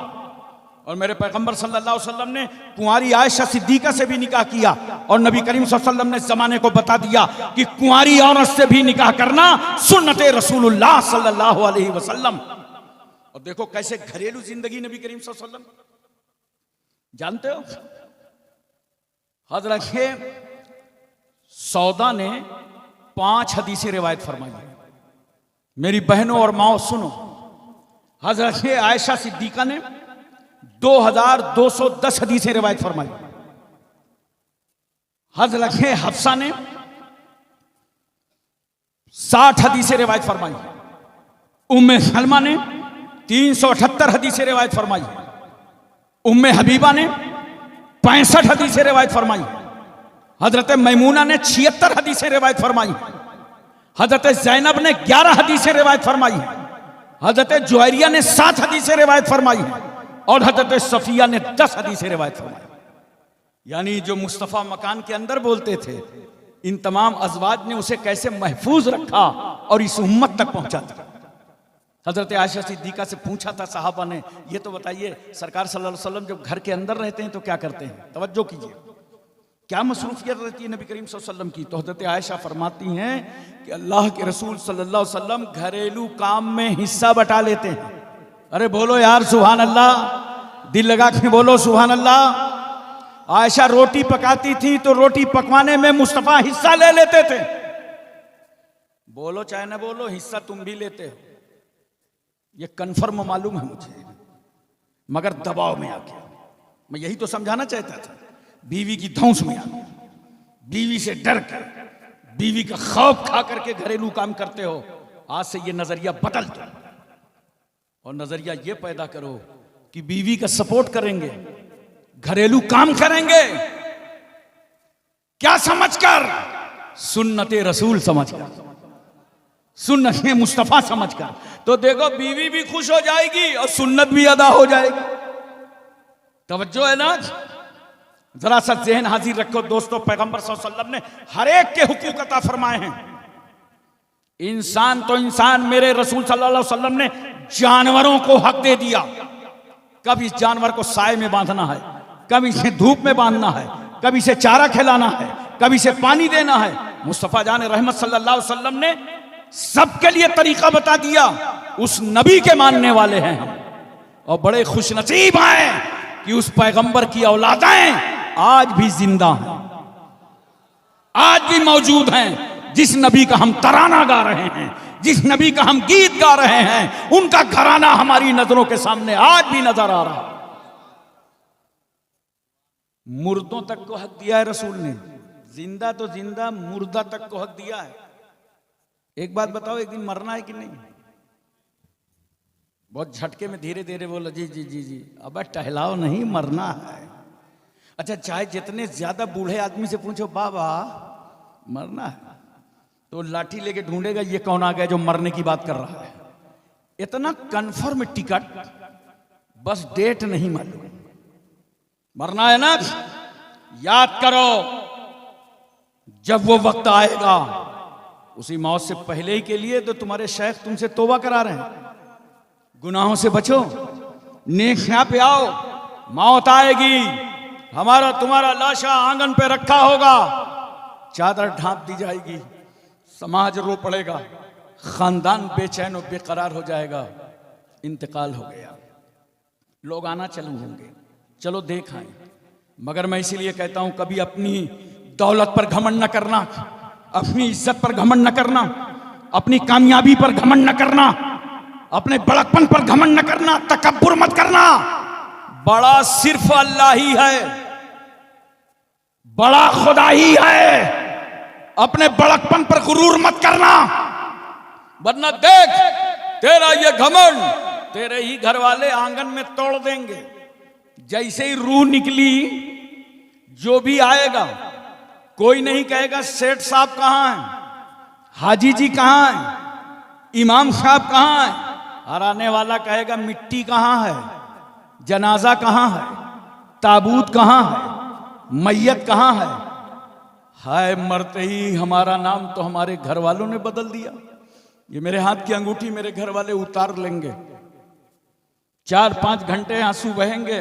और मेरे पैगंबर सल्लल्लाहु अलैहि वसल्लम ने कुंवारी आयशा सिद्दीका से भी निकाह किया, और नबी करीम सल्लल्लाहु अलैहि वसल्लम ने जमाने को बता दिया कि कुंवारी औरत से भी निकाह करना सुन्नत रसूलुल्लाह सल्लल्लाहु अलैहि वसल्लम। और देखो कैसे घरेलू जिंदगी नबी करीम सल्लल्लाहु अलैहि वसल्लम। जानते हो, हजरत सौदा ने 5 हदीसें रिवायत फरमाई। मेरी बहनों और माओ सुनो, हजरत आयशा सिद्दीका ने 2210 हदीसें रिवायत फरमाई। हजरत हफ्सा ने 60 हदीसें रिवायत फरमाई। उम्मे सलमा ने 378 हदीसें रिवायत फरमाई। उम्मे हबीबा ने 65 हदीसें रिवायत फरमाई। हजरत मैमूना ने 76 हदीसें रिवायत फरमाई। हजरत जैनब ने 11 हदीसें रिवायत फरमाई। हजरत जुहैरिया ने 7 हदीसें रिवायत फरमाई और हजरत सफिया ने 10 हदीसें रिवायत फरमाई। यानी जो मुस्तफ़ा मकान के अंदर बोलते थे, इन तमाम अज़वाज ने उसे कैसे महफूज रखा और इस उम्मत तक पहुंचा दिया। हजरत आयशा सिद्दीका से पूछा था साहबा ने, ये तो बताइए सरकार सल्लल्लाहु अलैहि वसल्लम जब घर के अंदर रहते हैं तो क्या करते हैं? तवज्जो कीजिए, क्या मसरूफियत रहती है नबी करीम सल्लल्लाहु अलैहि वसल्लम की। तो हजरत आयशा फरमाती हैं कि अल्लाह के रसूल सल्लल्लाहु अलैहि वसल्लम घरेलू काम में हिस्सा बटा लेते हैं। अरे बोलो यार सुभान अल्लाह, दिल लगा के बोलो सुभान अल्लाह। आयशा रोटी पकाती थी तो रोटी पकवाने में मुस्तफ़ा हिस्सा ले लेते थे। बोलो चाहे ना बोलो, हिस्सा तुम भी लेते हो, ये कन्फर्म मालूम है मुझे, मगर दबाव में आ गया। मैं यही तो समझाना चाहता था। बीवी की धौंस में आ गया, बीवी से डर कर, बीवी का खौफ खा करके घरेलू काम करते हो। आज से ये नजरिया बदल दो और नजरिया ये पैदा करो कि बीवी का सपोर्ट करेंगे, घरेलू काम करेंगे, क्या समझकर? सुन्नते रसूल समझकर, सुन्नते मुस्तफा समझकर। तो देखो बीवी भी खुश हो जाएगी और सुन्नत भी अदा हो जाएगी। तवज्जो है ना? जरा सा ज़हन हाजिर रखो दोस्तों, पैगंबर सल्लल्लाहु अलैहि वसल्लम ने हर एक के हुकूक अता फरमाए हैं। इंसान तो इंसान, मेरे रसूल सल्लल्लाहु अलैहि वसल्लम ने जानवरों को हक दे दिया। कब इस जानवर को साए में बांधना है, कभी इसे धूप में बांधना है, कभी इसे चारा खिलाना है, कभी इसे पानी देना है। मुस्तफ़ा जान रहमत सल्लल्लाहु अलैहि वसल्लम ने सबके लिए तरीका बता दिया। उस नबी के मानने वाले हैं हम, और बड़े खुशनसीब हैं कि उस पैगंबर की औलादें आज भी जिंदा हैं, आज भी मौजूद हैं। जिस नबी का हम तराना गा रहे हैं, जिस नबी का हम गीत गा रहे हैं, उनका घराना हमारी नजरों के सामने आज भी नजर आ रहा है। मुर्दों तक को हक दिया है रसूल ने, जिंदा तो जिंदा, मुर्दा तक को हक दिया है। एक बात बताओ, एक दिन मरना है कि नहीं? बहुत झटके में धीरे धीरे बोला, जी जी जी जी, अब टहलाओ नहीं, मरना है। अच्छा, चाहे जितने ज्यादा बूढ़े आदमी से पूछो बाबा मरना है, तो लाठी लेके ढूंढेगा ये कौन आ गया जो मरने की बात कर रहा है। इतना कन्फर्म टिकट, बस डेट नहीं मालूम। मरना है ना, याद करो जब वो वक्त आएगा। उसी मौत से पहले ही के लिए तो तुम्हारे शेख तुमसे तौबा करा रहे हैं, गुनाहों से बचो, नेकियां पे आओ। मौत आएगी, हमारा तुम्हारा लाशा आंगन पे रखा होगा, चादर ढांप दी जाएगी, समाज रो पड़ेगा, खानदान बेचैन और बेकरार हो जाएगा। इंतकाल हो गया, लोग आना चालू होंगे, चलो देख आए। मगर मैं इसीलिए कहता हूं, कभी अपनी दौलत पर घमंड न करना, अपनी इज्जत पर घमंड न करना, अपनी कामयाबी पर घमंड न करना, अपने बड़कपन पर घमंड न करना, तकब्बुर मत करना। बड़ा सिर्फ अल्लाह ही है, बड़ा खुदा ही है। अपने बड़कपन पर गुरूर मत करना, वरना देख तेरा ये घमंड तेरे ही घर वाले आंगन में तोड़ देंगे। जैसे ही रूह निकली, जो भी आएगा, कोई नहीं कहेगा सेठ साहब कहां हैं, हाजी जी कहां हैं, इमाम साहब कहां हैं। हर आने वाला कहेगा मिट्टी कहां है, जनाजा कहां है, ताबूत कहां है, मैयत कहां है। हाय, मरते ही हमारा नाम तो हमारे घर वालों ने बदल दिया। ये मेरे हाथ की अंगूठी मेरे घर वाले उतार लेंगे, 4-5 घंटे आंसू बहेंगे,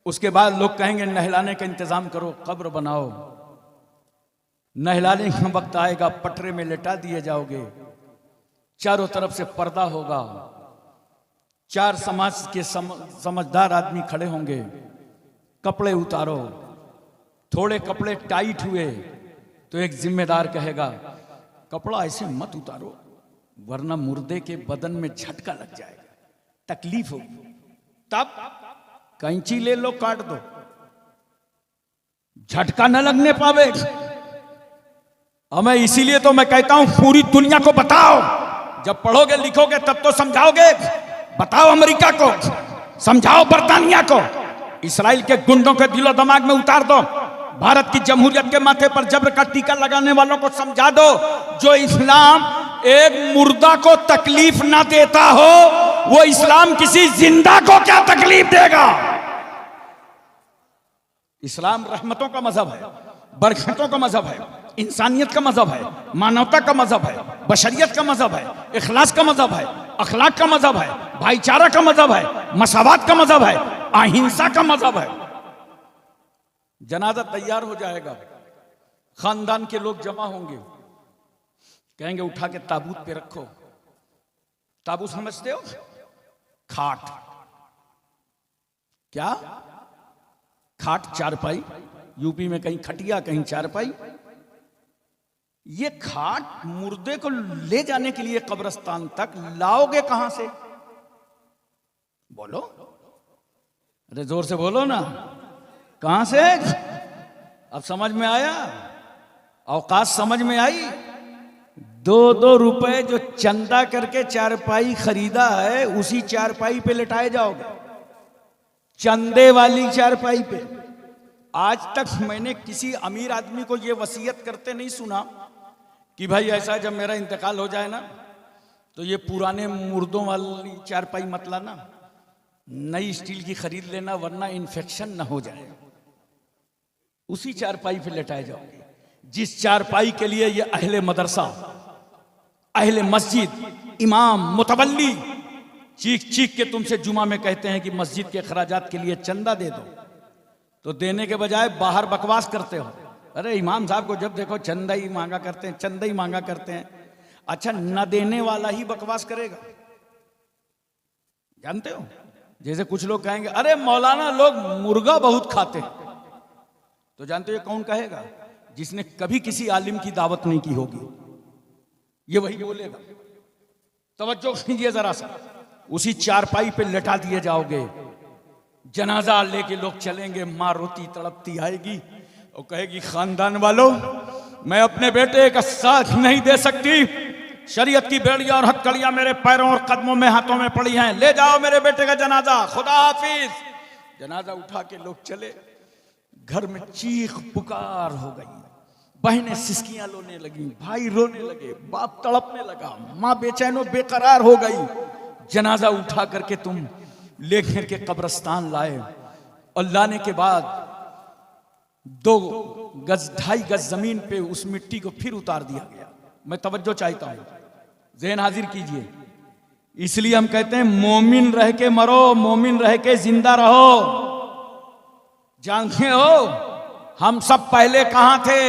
उसके बाद लोग कहेंगे नहलाने का इंतजाम करो, कब्र बनाओ। नहलाने का वक्त आएगा, पटरे में लेटा दिए जाओगे, चारों तरफ से पर्दा होगा, 4 समाज के समझदार आदमी खड़े होंगे, कपड़े उतारो। थोड़े कपड़े टाइट हुए तो एक जिम्मेदार कहेगा कपड़ा ऐसे मत उतारो वरना मुर्दे के बदन में झटका लग जाएगा, तकलीफ होगी। तब कैंची ले लो, काट दो, झटका न लगने पावे। मैं इसीलिए तो मैं कहता हूं पूरी दुनिया को बताओ, जब पढ़ोगे लिखोगे तब तो समझाओगे। बताओ अमेरिका को, समझाओ बर्तानिया को, इस्राइल के गुंडों के दिलो दिमाग में उतार दो, भारत की जमहूरियत के माथे पर जबर का टीका लगाने वालों को समझा दो, जो इस्लाम एक मुर्दा को तकलीफ ना देता हो वो इस्लाम किसी जिंदा को क्या तकलीफ देगा। इस्लाम रहमतों का मजहब है, बरकतों का मजहब है, इंसानियत का मजहब है, मानवता का मजहब है, बशरियत का मजहब है, इखलास का मजहब है, अखलाक का मजहब है, भाईचारा का मजहब है, मसावात का मजहब है, अहिंसा का मजहब है। जनाजा तैयार हो जाएगा, खानदान के लोग जमा होंगे, कहेंगे उठा के ताबूत पे रखो। ताबूत समझते हो? खाट। क्या? खाट, चारपाई। यूपी में कहीं खटिया कहीं चारपाई। ये खाट मुर्दे को ले जाने के लिए कब्रिस्तान तक लाओगे कहां से? बोलो, अरे जोर से बोलो ना, कहां से? अब समझ में आया? औकात समझ में आई? 2-2 रुपए जो चंदा करके चारपाई खरीदा है उसी चारपाई पे लेटाए जाओगे, चंदे वाली चारपाई पे। आज तक मैंने किसी अमीर आदमी को यह वसीयत करते नहीं सुना कि भाई ऐसा जब मेरा इंतकाल हो जाए ना तो ये पुराने मुर्दों वाली चारपाई मत लाना, नई स्टील की खरीद लेना वरना इन्फेक्शन ना हो जाए। उसी चारपाई पे लेटाए जाओगे जिस चारपाई के लिए ये अहले मदरसा, अहले मस्जिद, इमाम, मुतवल्ली चीख चीख के तुमसे जुमा में कहते हैं कि मस्जिद के खराजात के लिए चंदा दे दो, तो देने के बजाय बाहर बकवास करते हो। अरे इमाम साहब को जब देखो चंदा ही मांगा करते हैं, चंदा ही मांगा करते हैं। अच्छा, न देने वाला ही बकवास करेगा, जानते हो? जैसे कुछ लोग कहेंगे अरे मौलाना लोग मुर्गा बहुत खाते हैं, तो जानते हो ये कौन कहेगा? जिसने कभी किसी आलिम की दावत नहीं की होगी, ये वही बोलेगा। तवज्जो कीजिए जरा सा। उसी चारपाई पे लेटा दिए जाओगे, जनाजा लेके लोग चलेंगे, मां रोती तड़पती आएगी और कहेगी खानदान वालों मैं अपने बेटे का साथ नहीं दे सकती, शरीयत की बेड़ियां और हथकड़ियां मेरे पैरों और कदमों में हाथों में पड़ी हैं, ले जाओ मेरे बेटे का जनाजा, खुदा हाफिज। जनाजा उठा के लोग चले, घर में चीख पुकार हो गई, बहनें सिसकियां रोने लगी, भाई रोने लगे, बाप तड़पने लगा, मां बेचैनो बेकरार हो गई। जनाजा उठा करके तुम लेकर के कब्रिस्तान लाए और लाने के बाद 2 गज 2.5 गज जमीन पे उस मिट्टी को फिर उतार दिया गया। मैं तवज्जो चाहता हूं, ज़हन हाजिर कीजिए। इसलिए हम कहते हैं मोमिन रह के मरो, मोमिन रह के जिंदा रहो। जानते हो हम सब पहले कहां थे?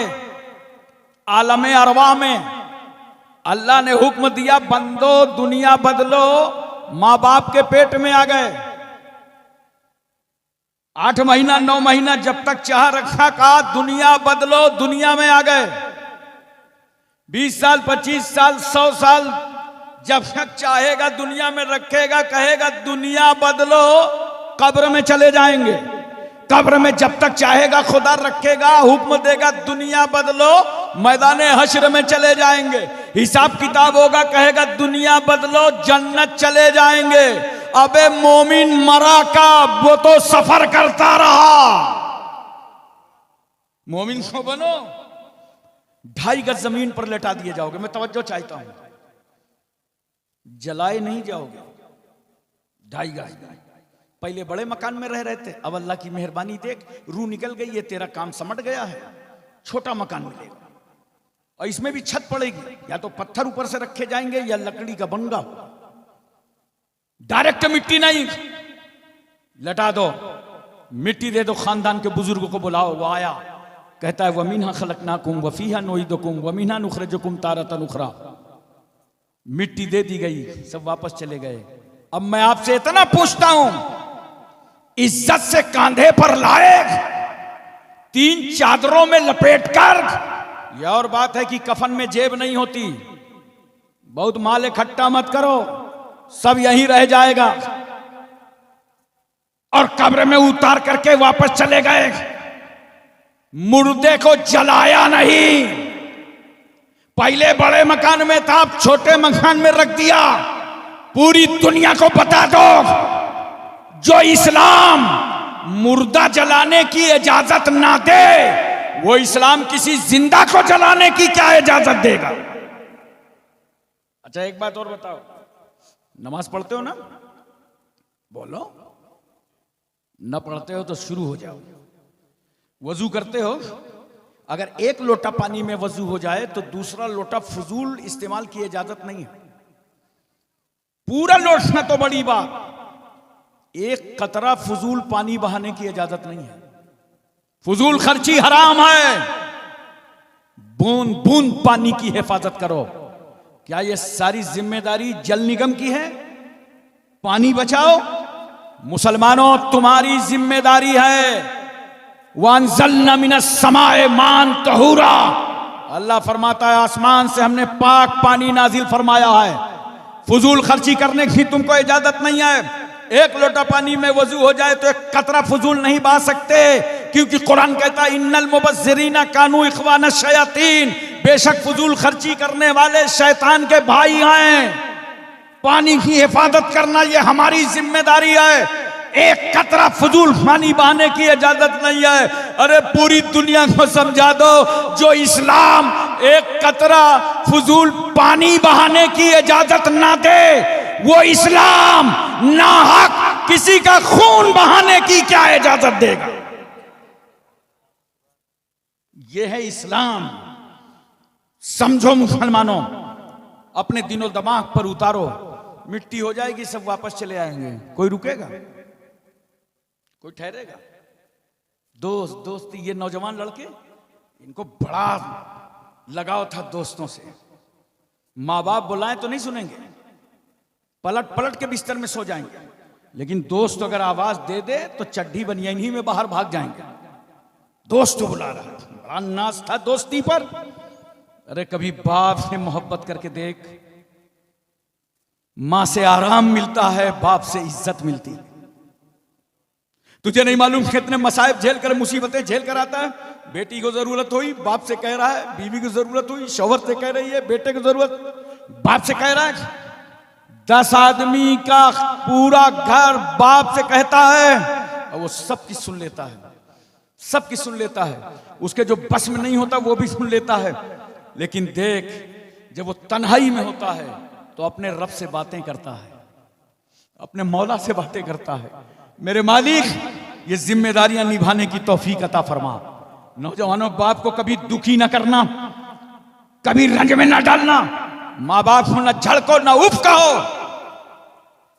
आलमे अरवा में। अल्लाह ने हुक्म दिया बंदो दुनिया बदलो, मां बाप के पेट में आ गए। 8 महीना 9 महीना जब तक चाह रखा, कहा दुनिया बदलो, दुनिया में आ गए। 20 साल 25 साल 100 साल जब तक चाहेगा दुनिया में रखेगा, कहेगा दुनिया बदलो, कब्र में चले जाएंगे। कब्र में जब तक चाहेगा खुदा रखेगा, हुक्म देगा दुनिया बदलो, मैदाने हश्र में चले जाएंगे। हिसाब किताब होगा, कहेगा दुनिया बदलो, जन्नत चले जाएंगे। अबे मोमिन मरा का वो तो सफर करता रहा। मोमिन को बनो, 2.5 गज जमीन पर लेटा दिए जाओगे। मैं तवज्जो चाहता हूं, जलाए नहीं जाओगे। 2.5 गज। पहले बड़े मकान में रह रहे थे, अब अल्लाह की मेहरबानी देख रूह निकल गई है, तेरा काम समट गया है, छोटा मकान मिलेगा और इसमें भी छत पड़ेगी, या तो पत्थर ऊपर से रखे जाएंगे या लकड़ी का बंगा, डायरेक्ट मिट्टी नहीं। लटा दो, मिट्टी दे दो, खानदान के बुजुर्गों को बुलाओ, वो आया, कहता है वमीन्हा खलकनाकुम वफीहा नुईदुकुम वमीन्हा नुखरिजुकुम तारतन उखरा। मिट्टी दे दी गई, सब वापस चले गए। अब मैं आपसे इतना पूछता हूं, इज्जत से कांधे पर लाए, 3 चादरों में लपेटकर। यह और बात है कि कफन में जेब नहीं होती। बहुत माल इकट्ठा मत करो, सब यहीं रह जाएगा। और कब्र में उतार करके वापस चले गए। मुर्दे को जलाया नहीं। पहले बड़े मकान में था, अब छोटे मकान में रख दिया। पूरी दुनिया को बता दो, जो इस्लाम मुर्दा जलाने की इजाजत ना दे, वो इस्लाम किसी जिंदा को जलाने की क्या इजाजत देगा? अच्छा, एक बात और बताओ, नमाज पढ़ते हो ना? बोलो। न पढ़ते हो तो शुरू हो जाओ। वजू करते हो, अगर 1 लोटा पानी में वजू हो जाए तो दूसरा लोटा फजूल इस्तेमाल की इजाजत नहीं है। पूरा लोटना तो बड़ी बात, 1 कतरा फजूल पानी बहाने की इजाजत नहीं है। फजूल खर्ची हराम है। बूंद बूंद पानी की हिफाजत करो। क्या यह सारी जिम्मेदारी जल निगम की है? पानी बचाओ। मुसलमानों, तुम्हारी जिम्मेदारी है। वअंज़लना मिनस समाए मान तहूरा। अल्लाह फरमाता है, आसमान से हमने पाक पानी नाजिल फरमाया है। फजूल खर्ची करने की तुमको इजाजत नहीं है। 1 लोटा पानी में वजू हो जाए तो 1 कतरा फजूल नहीं बहा सकते, क्योंकि कुरान कहता है इन्नल मुबज़्ज़िरीना कानू इख्वान शयातीन। बेशक फजूल खर्ची करने वाले शैतान के भाई हैं। पानी की हिफाजत करना ये हमारी जिम्मेदारी है। 1 कतरा फजूल पानी बहाने की इजाजत नहीं है। अरे पूरी दुनिया को समझा दो, जो इस्लाम 1 कतरा फजूल पानी बहाने की इजाजत ना दे, वो इस्लाम नाहक किसी का खून बहाने की क्या इजाजत देगा? ये है इस्लाम। समझो मुसलमानों, अपने दिलो दिमाग पर उतारो। मिट्टी हो जाएगी, सब वापस चले आएंगे। कोई रुकेगा? कोई ठहरेगा? दोस्ती, ये नौजवान लड़के, इनको बड़ा लगाव था दोस्तों से। माँ बाप बुलाएं तो नहीं सुनेंगे, पलट पलट के बिस्तर में सो जाएंगे। लेकिन दोस्त अगर आवाज दे दे तो चड्ढी बनियान ही में बाहर भाग जाएंगे। दोस्त बुला रहा है, बड़ा नाज था दोस्ती पर। अरे कभी बाप से मोहब्बत करके देख। मां से आराम मिलता है, बाप से इज्जत मिलती है। तुझे नहीं मालूम कितने मसाइब झेल कर, मुसीबतें झेल कर आता है। बेटी को जरूरत हुई, बाप से कह रहा है। बीवी को जरूरत हुई, शौहर से कह रही है। बेटे को जरूरत, बाप से कह रहा है। 10 आदमी का पूरा घर बाप से कहता है, और वो सबकी सुन लेता है, सबकी सुन लेता है। उसके जो बस में नहीं होता वो भी सुन लेता है। लेकिन देख, जब वो तन्हाई में होता है तो अपने रब से बातें करता है, अपने मौला से बातें करता है। मेरे मालिक, ये जिम्मेदारियां निभाने की तौफीक अता फरमा। नौजवानों, बाप को कभी दुखी ना करना, कभी रंज में ना डालना। माँ बाप को ना झड़को ना उफ कहो,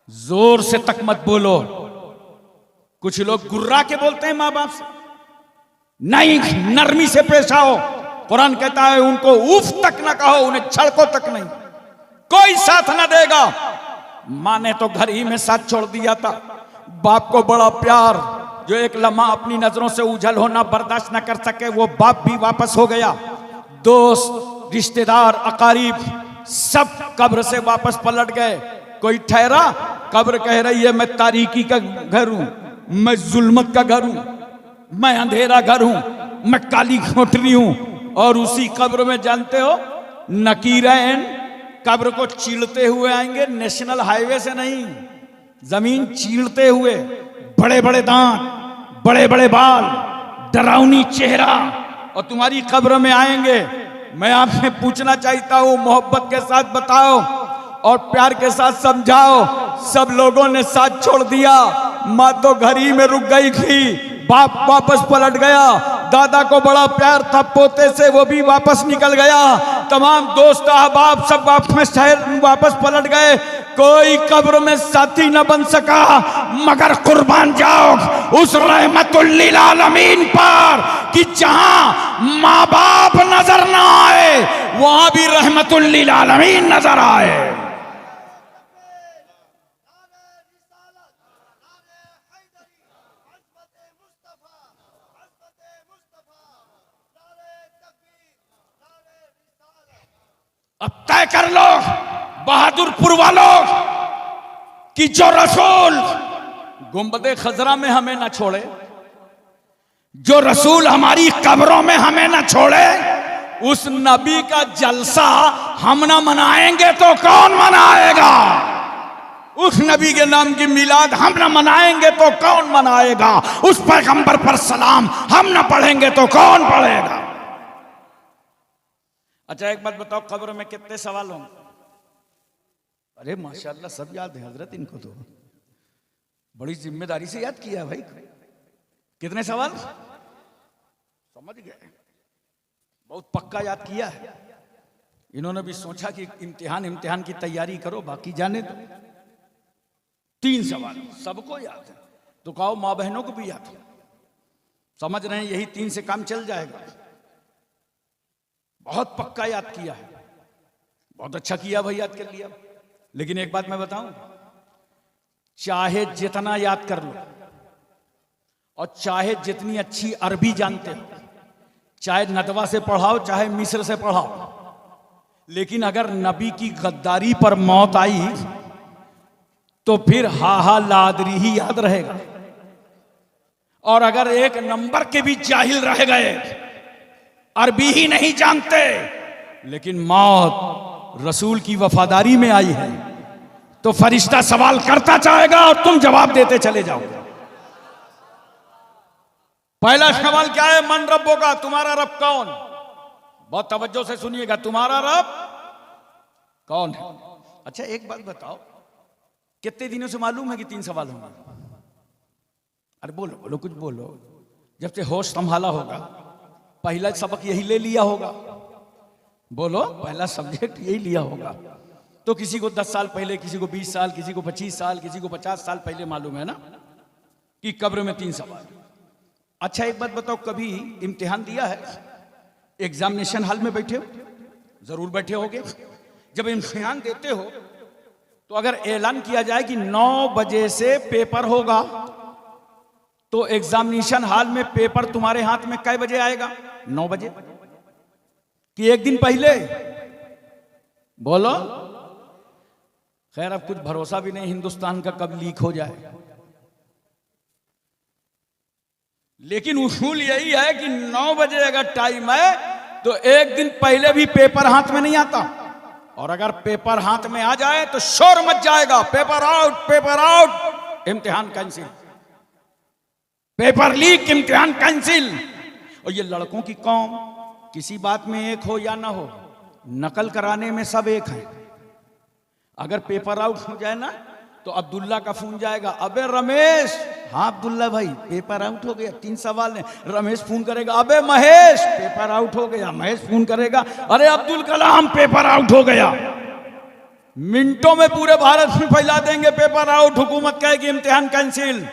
जोर से तक मत बोलो। कुछ लोग गुर्रा के बोलते हैं माँ बाप से, नहीं, नरमी से पेश आओ। कुरान कहता है उनको उफ तक ना कहो, उन्हें झड़को तक नहीं। कोई साथ ना देगा। माँ ने तो घर ही में साथ छोड़ दिया था। बाप को बड़ा प्यार, जो एक लम्हा अपनी नजरों से उजल होना बर्दाश्त न कर सके, वो बाप भी वापस हो गया। दोस्त, रिश्तेदार, अकारीब सब कब्र से वापस पलट गए। कोई ठहरा? कब्र कह रही है मैं तारीकी का घर हूं, मैं जुल्मत का घर हूं, मैं अंधेरा घर हूं, मैं काली कोठरी हूं। और उसी कब्र में जानते हो नकीरैन कब्र को चीरते हुए आएंगे। नेशनल हाईवे से नहीं, जमीन चीरते हुए। बड़े बड़े दांत, बड़े बड़े बाल, डरावनी चेहरा, और तुम्हारी कब्र में आएंगे। मैं आपसे पूछना चाहता हूं, मोहब्बत के साथ बताओ और प्यार के साथ समझाओ। सब लोगों ने साथ छोड़ दिया। माँ तो घर ही में रुक गई थी, बाप वापस पलट गया। दादा को बड़ा प्यार था पोते से, वो भी वापस निकल गया। तमाम दोस्त अहबाब सब वापस पलट गए। कोई कब्र में साथी न बन सका, मगर कुर्बान जाओ उस रहमतुल लिल आलमीन पर कि जहां माँ बाप नजर ना आए, वहां भी रहमतुल लिल आलमीन नजर आए। अब तय कर लो बहादुरपुर वालों कि जो रसूल गुंबदे खजरा में हमें ना छोड़े, जो रसूल हमारी कब्रों में हमें ना छोड़े, उस नबी का जलसा हम ना मनाएंगे तो कौन मनाएगा? उस नबी के नाम की मिलाद हम ना मनाएंगे तो कौन मनाएगा? उस पैगंबर पर सलाम हम ना पढ़ेंगे तो कौन पढ़ेगा? अच्छा एक बात बताओ, कब्र में कितने सवाल होंगे? अरे माशाल्लाह सब याद है हजरत, इनको तो बड़ी जिम्मेदारी से याद किया भाई। कितने सवाल समझ गए, बहुत पक्का याद किया है। इन्होंने भी सोचा कि इम्तिहान की तैयारी करो, बाकी जाने दो। 3 सवाल सबको याद है, तो कहो माँ बहनों को भी याद है। समझ रहे हैं, यही 3 से काम चल जाएगा। बहुत पक्का याद किया है, बहुत अच्छा किया भाई, याद कर लिया। लेकिन एक बात मैं बताऊं, चाहे जितना याद कर लो और चाहे जितनी अच्छी अरबी जानते हो, चाहे नदवा से पढ़ाओ चाहे मिस्र से पढ़ाओ, लेकिन अगर नबी की गद्दारी पर मौत आई तो फिर हा लादरी ही याद रहेगा। और अगर 1 नंबर के भी जाहिल रह गए, अरबी ही नहीं जानते, लेकिन मौत रसूल की वफादारी में आई है, तो फरिश्ता सवाल करता जाएगा और तुम जवाब देते चले जाओगे। पहला सवाल क्या है? मन रब्बों का, तुम्हारा रब कौन? बहुत तवज्जो से सुनिएगा, तुम्हारा रब कौन है? अच्छा एक बात बताओ, कितने दिनों से मालूम है कि 3 सवाल होंगे? अरे बोलो बोलो, कुछ बोलो। जब से होश संभाला होगा, पहला सबक यही ले लिया होगा। बोलो, पहला सब्जेक्ट यही लिया होगा। तो किसी को 10 साल पहले, किसी को 20 साल, किसी को 25 साल, किसी को 50 साल पहले मालूम है ना कि कब्र में 3 सवाल। अच्छा एक बात बताओ, कभी इम्तिहान दिया है? एग्जामिनेशन हॉल में बैठे हो? जरूर बैठे होगे। जब इम्तिहान देते हो तो अगर ऐलान किया जाए कि 9 बजे से पेपर होगा, तो एग्जामिनेशन हॉल में पेपर तुम्हारे हाथ में कै बजे आएगा? 9 बजे कि 1 दिन पहले? बोलो। खैर अब कुछ भरोसा भी नहीं हिंदुस्तान का कब लीक हो जाए, लेकिन उसूल यही है कि 9 बजे अगर टाइम है तो 1 दिन पहले भी पेपर हाथ में नहीं आता। और अगर पेपर हाथ में आ जाए तो शोर मच जाएगा, पेपर आउट, पेपर आउट, इम्तिहान कैंसिल, पेपर लीक, इम्तिहान कैंसिल। और ये लड़कों की कौम, किसी बात में एक हो या ना हो, नकल कराने में सब एक है। अगर पेपर आउट हो जाए ना तो अब्दुल्ला का फोन जाएगा, अबे रमेश। हाँ अब्दुल्ला भाई, पेपर आउट हो गया, 3 सवाल है। रमेश फोन करेगा, अबे महेश, पेपर आउट हो गया। महेश फोन करेगा, अरे अब्दुल कलाम, पेपर आउट हो गया। मिनटों में पूरे भारत में फैला देंगे पेपर आउट, हुकूमत कहेगी इम्तिहान कैंसिल।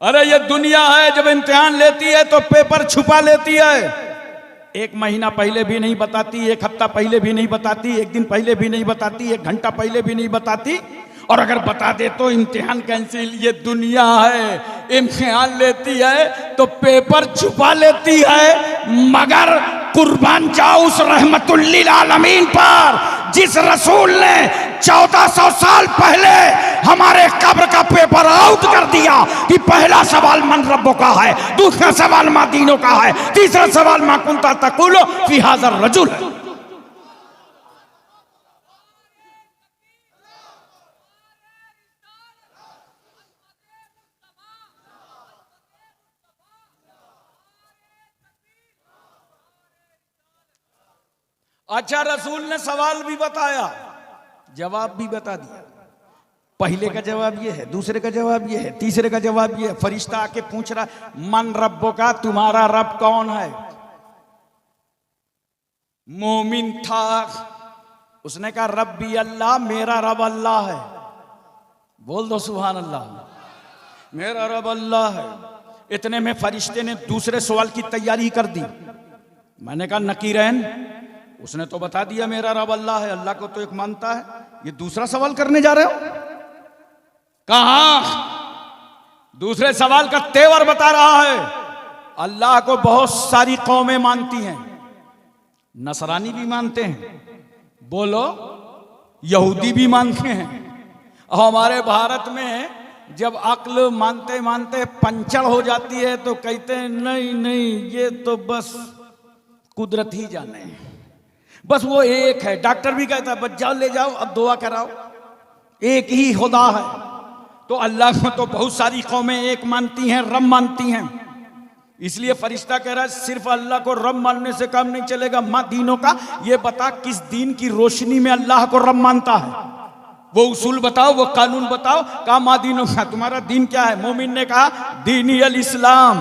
अरे ये दुनिया है, जब इम्तिहान लेती है तो पेपर छुपा लेती है। 1 महीना पहले भी नहीं बताती, 1 हफ्ता पहले भी नहीं बताती, 1 दिन पहले भी नहीं बताती, 1 घंटा पहले भी नहीं बताती। और अगर बता दे तो इम्तिहान कैंसिल। ये दुनिया है, इम्तिहान लेती है तो पेपर छुपा लेती है। मगर कुर्बान जाओ उस रहमतुल्लिल आलमीन पर जिस रसूल ने 1400 साल पहले हमारे कब्र का पेपर आउट कर दिया कि पहला सवाल मन रब्बों का है, दूसरा सवाल मा दीनों का है, तीसरा सवाल मा कुंता तकुलो फी हाज़र रजुल है। अच्छा रसूल ने सवाल भी बताया, जवाब भी बता दिया। पहले का जवाब ये है, दूसरे का जवाब ये है, तीसरे का जवाब ये है। फरिश्ता आके पूछ रहा, मन रब्बों का, तुम्हारा रब कौन है? मोमिन था, उसने कहा रब्बी अल्लाह, मेरा रब अल्लाह है। बोल दो सुभान अल्लाह, मेरा रब अल्लाह है। इतने में फरिश्ते ने दूसरे सवाल की तैयारी कर दी। मैंने कहा नकीरैन, उसने तो बता दिया मेरा रब अल्लाह है, अल्लाह को तो एक मानता है, ये दूसरा सवाल करने जा रहे हो? कहां दूसरे सवाल का तेवर बता रहा है। अल्लाह को बहुत सारी कौमें मानती हैं, नसरानी भी मानते हैं, बोलो, यहूदी भी मानते हैं। हमारे भारत में जब अक्ल मानते मानते पंचर हो जाती है तो कहते हैं नहीं नहीं, ये तो बस कुदरत ही जाने, बस वो एक है। डॉक्टर भी कहता है बस जाओ, ले जाओ, अब दुआ कराओ, एक ही खुदा है। तो अल्लाह को तो बहुत सारी कौमें एक मानती हैं, रब मानती हैं। इसलिए फरिश्ता कह रहा है सिर्फ अल्लाह को रब मानने से काम नहीं चलेगा, मां दीनों का ये बता किस दीन की रोशनी में अल्लाह को रब मानता है, वो उसूल बताओ, वो कानून बताओ। कहा मां दीनों का, तुम्हारा दीन क्या है? मोमिन ने कहा दीनी अल इस्लाम,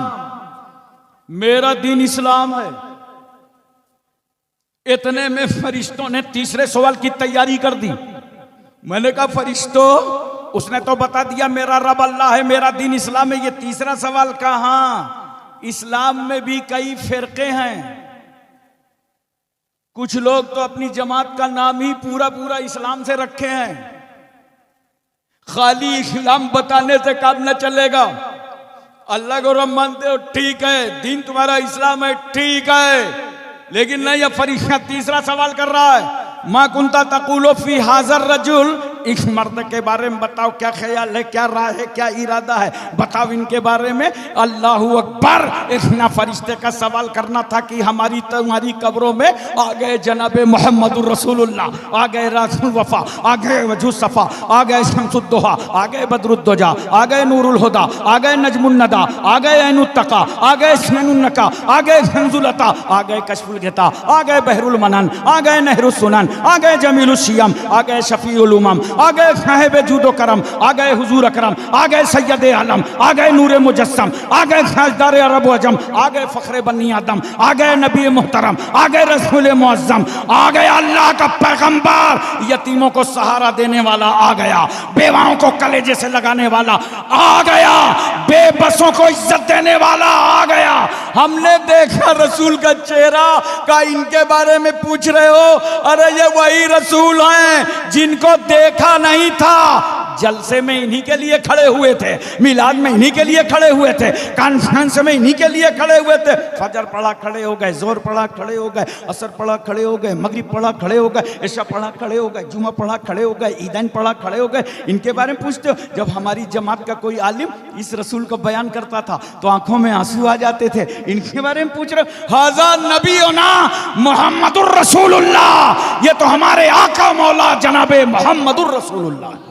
मेरा दीन इस्लाम है। इतने में फरिश्तों ने तीसरे सवाल की तैयारी कर दी। मैंने कहा फरिश्तों, उसने तो बता दिया मेरा रब अल्लाह है, मेरा दीन इस्लाम है, ये तीसरा सवाल कहां? इस्लाम में भी कई फिरके हैं। कुछ लोग तो अपनी जमात का नाम ही पूरा पूरा इस्लाम से रखे हैं। खाली इस्लाम बताने से काम न चलेगा। अल्लाह को रब मानते हो, ठीक है, दीन तुम्हारा इस्लाम है, ठीक है, लेकिन नहीं, अब फरिश्ता तीसरा सवाल कर रहा है। मां कुंता तकुलो फी हाजर रजुल, इस मर्द के बारे में बताओ, क्या ख्याल है, क्या राय है, क्या इरादा है, बताओ इनके बारे में। अल्लाहू अकबर। इतना फरिश्ते का सवाल करना था कि हमारी तुम्हारी कब्रों में आ गए जनाब मोहम्मदुर रसूलुल्लाह, आ गए रसूल वफा, आ गए वजू सफा, आ गए शमसुद्दोहा, आ गए बदरुद्दोजा, आ गए नूरुल हुदा, आ गए नजमुन नदा, आ गए ऐनुत्तका, आ गए स्ननुन्नका, आ गए खंजुलता, आ गए कशफुल गिता, आ गए बहरुल मनन, आ गए नहरुस सुनन, आ गए जमीलुल शियम, आ गए शफीउल उमम, आ गए साहिब जूदो करम, आ गए हुजूर अकरम, आ गए सैयद आलम, आ गए नूर मुजस्सम, आ गए खासदार अरब अजम, आ गए फखरे बनी आदम, आ गए नबी मुहतरम, आ गए रसूल मुअज्जम, आ गए अल्लाह का पैगंबर, यतीमों को सहारा देने वाला आ गया, बेवाओं को कलेजे से लगाने वाला आ गया, बेबसों को इज्जत देने वाला आ गया। हमने देखा रसूल का चेहरा, का इनके बारे में पूछ रहे हो? अरे ये वही रसूल हैं जिनको देखा नहीं था। जलसे में इन्हीं के लिए खड़े हुए थे, मिलाद में इन्हीं के लिए खड़े हुए थे, कॉन्फ्रेंस में इन्हीं के लिए खड़े हुए थे। फजर पढ़ा खड़े हो गए, जोर पढ़ा खड़े हो गए, असर पढ़ा खड़े हो गए, मगरिब पढ़ा खड़े हो गए, इशा पढ़ा खड़े हो गए, जुमा पढ़ा खड़े हो गए, ईदैन पढ़ा खड़े हो गए। इनके बारे में पूछते हो? जब हमारी जमात का कोई आलिम इस रसूल को बयान करता था तो आंखों में आंसू आ जाते थे। इनके बारे में पूछ रहे हो? हाज़ा नबीना मुहम्मदुर रसूलुल्लाह, ये तो हमारे आका मौला जनाबे मुहम्मदुर रसूलुल्लाह।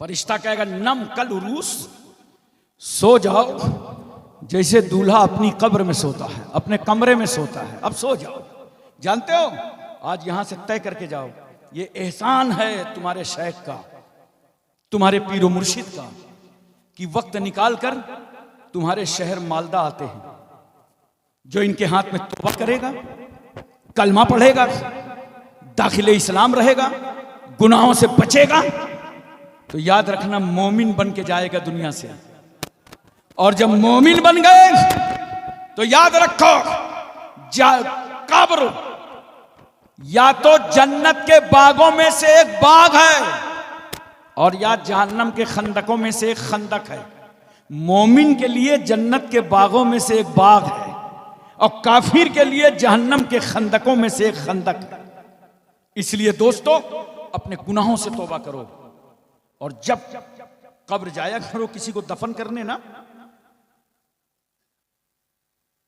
फरिश्ता कहेगा नम कल उरूस, सो जाओ जैसे दूल्हा अपनी कब्र में सोता है, अपने कमरे में सोता है, अब सो जाओ। जानते हो, आज यहां से तय करके जाओ, ये एहसान है तुम्हारे शेख का, तुम्हारे पीरो मुर्शिद का, कि वक्त निकाल कर तुम्हारे शहर मालदा आते हैं। जो इनके हाथ में तौबा करेगा, कलमा पढ़ेगा, दाखिले इस्लाम रहेगा, गुनाहों से बचेगा, तो याद रखना मोमिन बन के जाएगा दुनिया से। और जब मोमिन बन गए तो याद रखो, कब्र या तो जन्नत के बागों में से एक बाग है और या जहन्नम के खंदकों में से एक खंदक है। मोमिन के लिए जन्नत के बागों में से एक बाग है और काफिर के लिए जहन्नम के खंदकों में से एक खंदक है। इसलिए दोस्तों, अपने गुनाहों से तौबा करो और जब कब्र जाया करो किसी को दफन करने ना,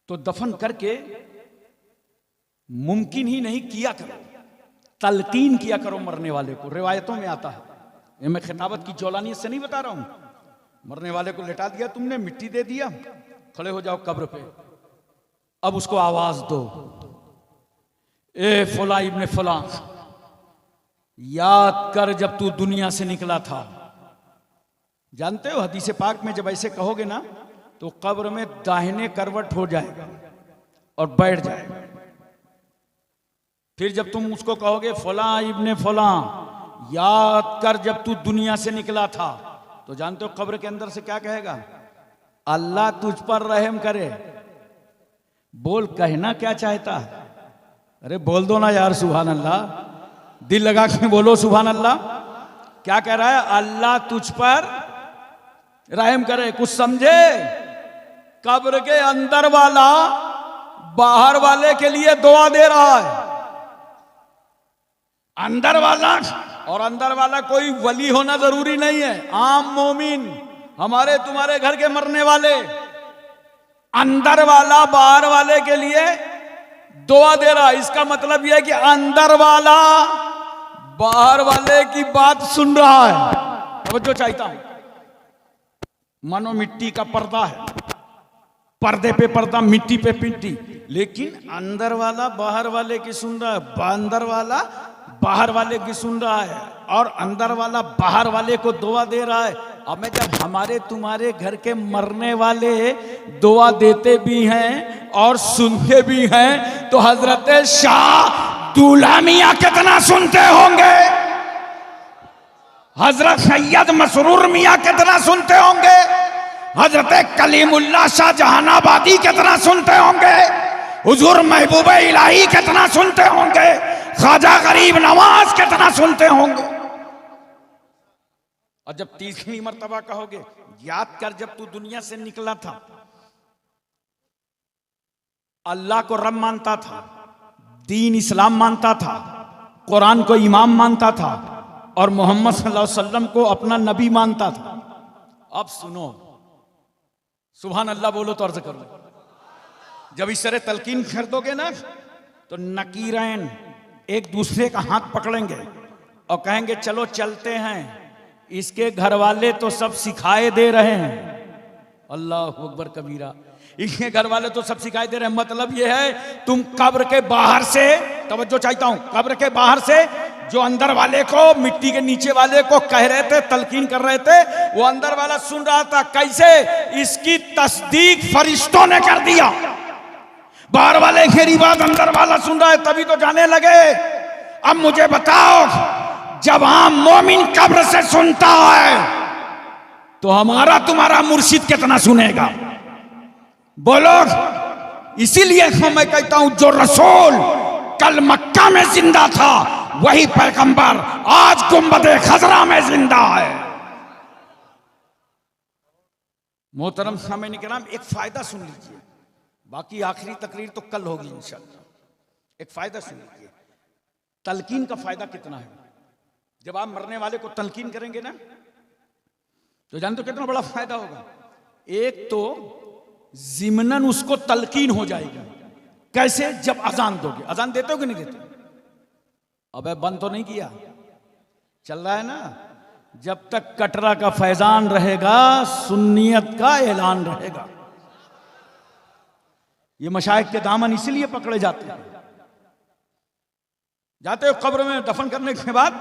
तो दफन करके मुमकिन ही नहीं किया करो, तलकीन किया करो मरने वाले को। रिवायतों में आता है, ये मैं खिताबत की जौलानियत से नहीं बता रहा हूं। मरने वाले को लेटा दिया तुमने, मिट्टी दे दिया, खड़े हो जाओ कब्र पे, अब उसको आवाज दो, ए फला इब्ने फला, याद कर जब तू दुनिया से निकला था। जानते हो हदीस पाक में जब ऐसे कहोगे ना तो कब्र में दाहिने करवट हो जाएगा और बैठ जाएगा। फिर जब तुम उसको कहोगे फला इब्ने फला, याद कर जब तू दुनिया से निकला था, तो जानते हो कब्र के अंदर से क्या कहेगा? अल्लाह तुझ पर रहम करे। बोल, कहना क्या चाहता है? अरे बोल दो ना यार, सुभान अल्लाह। दिल लगा के बोलो सुभान अल्लाह। क्या कह रहा है? अल्लाह तुझ पर रहम करे। कुछ समझे? कब्र के अंदर वाला बाहर वाले के लिए दुआ दे रहा है। अंदर वाला, और अंदर वाला कोई वली होना जरूरी नहीं है, आम मोमिन, हमारे तुम्हारे घर के मरने वाले। अंदर वाला बाहर वाले के लिए दुआ दे रहा है। इसका मतलब यह है कि अंदर वाला बाहर वाले की बात सुन रहा है। तवज्जो चाहता हूं। मानो मिट्टी का पर्दा है, पर्दे पे पर्दा, मिट्टी पे मिट्टी, लेकिन अंदर वाला बाहर वाले की सुन रहा है, अंदर वाला बाहर वाले की सुन रहा है, और अंदर वाला बाहर वाले को दुआ दे रहा है। अब मैं जब हमारे तुम्हारे घर के मरने वाले दुआ देते भी हैं और सुनते भी हैं, तो हजरत शाह दूल्हा मियां कितना सुनते होंगे, हजरत सैयद मसरूर मियां कितना सुनते होंगे, हजरत कलीमुल्लाह शाह जहानाबादी कितना सुनते होंगे, हुजूर महबूब इलाही कितना सुनते होंगे, ख्वाजा गरीब नवाज कितना सुनते होंगे। और जब तीसरी मर्तबा कहोगे, याद कर जब तू दुनिया से निकला था, अल्लाह को रब मानता था, दीन इस्लाम मानता था, कुरान को इमाम मानता था, और मोहम्मद सल्लल्लाहु अलैहि वसल्लम को अपना नबी मानता था। अब सुनो, सुभान अल्लाह बोलो तो अर्ज करो। जब इस तरह तलकीन कर दोगे ना, तो नकीरैन एक दूसरे का हाथ पकड़ेंगे और कहेंगे चलो चलते हैं, इसके घर वाले तो सब सिखाए दे रहे हैं। अल्लाह अकबर कबीरा। इसके घर वाले तो सब सिखाए दे रहे हैं, मतलब ये है तुम कब्र के बाहर से, तवज्जो चाहता हूं, कब्र के बाहर से जो अंदर वाले को, मिट्टी के नीचे वाले को कह रहे थे, तलकीन कर रहे थे, वो अंदर वाला सुन रहा था। कैसे? इसकी तस्दीक फरिश्तों ने कर दिया। बाहर वाले की बात अंदर वाला सुन रहा है, तभी तो जाने लगे। अब मुझे बताओ, जब आम मोमिन कब्र से सुनता है, तो हमारा तुम्हारा मुर्शिद कितना सुनेगा? बोलो। इसीलिए मैं कहता हूं, जो रसूल कल मक्का में जिंदा था, वही पैगंबर आज गुंबदे खजरा में जिंदा है। मोहतरम सामईन किराम, एक फायदा सुन लीजिए, बाकी आखिरी तकरीर तो कल होगी इंशाअल्लाह। एक फायदा सुन लीजिए, तलकीन का फायदा कितना है। जब आप मरने वाले को तलकीन करेंगे ना, तो जानते हो कितना बड़ा फायदा होगा। एक तो जिमनन उसको तलकीन हो जाएगी। कैसे? जब अजान दोगे। अजान देते हो कि नहीं देते? अबे बंद तो नहीं किया, चल रहा है ना। जब तक कटरा का फैजान रहेगा, सुन्नियत का ऐलान रहेगा। ये मशाइख के दामन इसलिए पकड़े जाते हैं। जाते हो कब्र में, दफन करने के बाद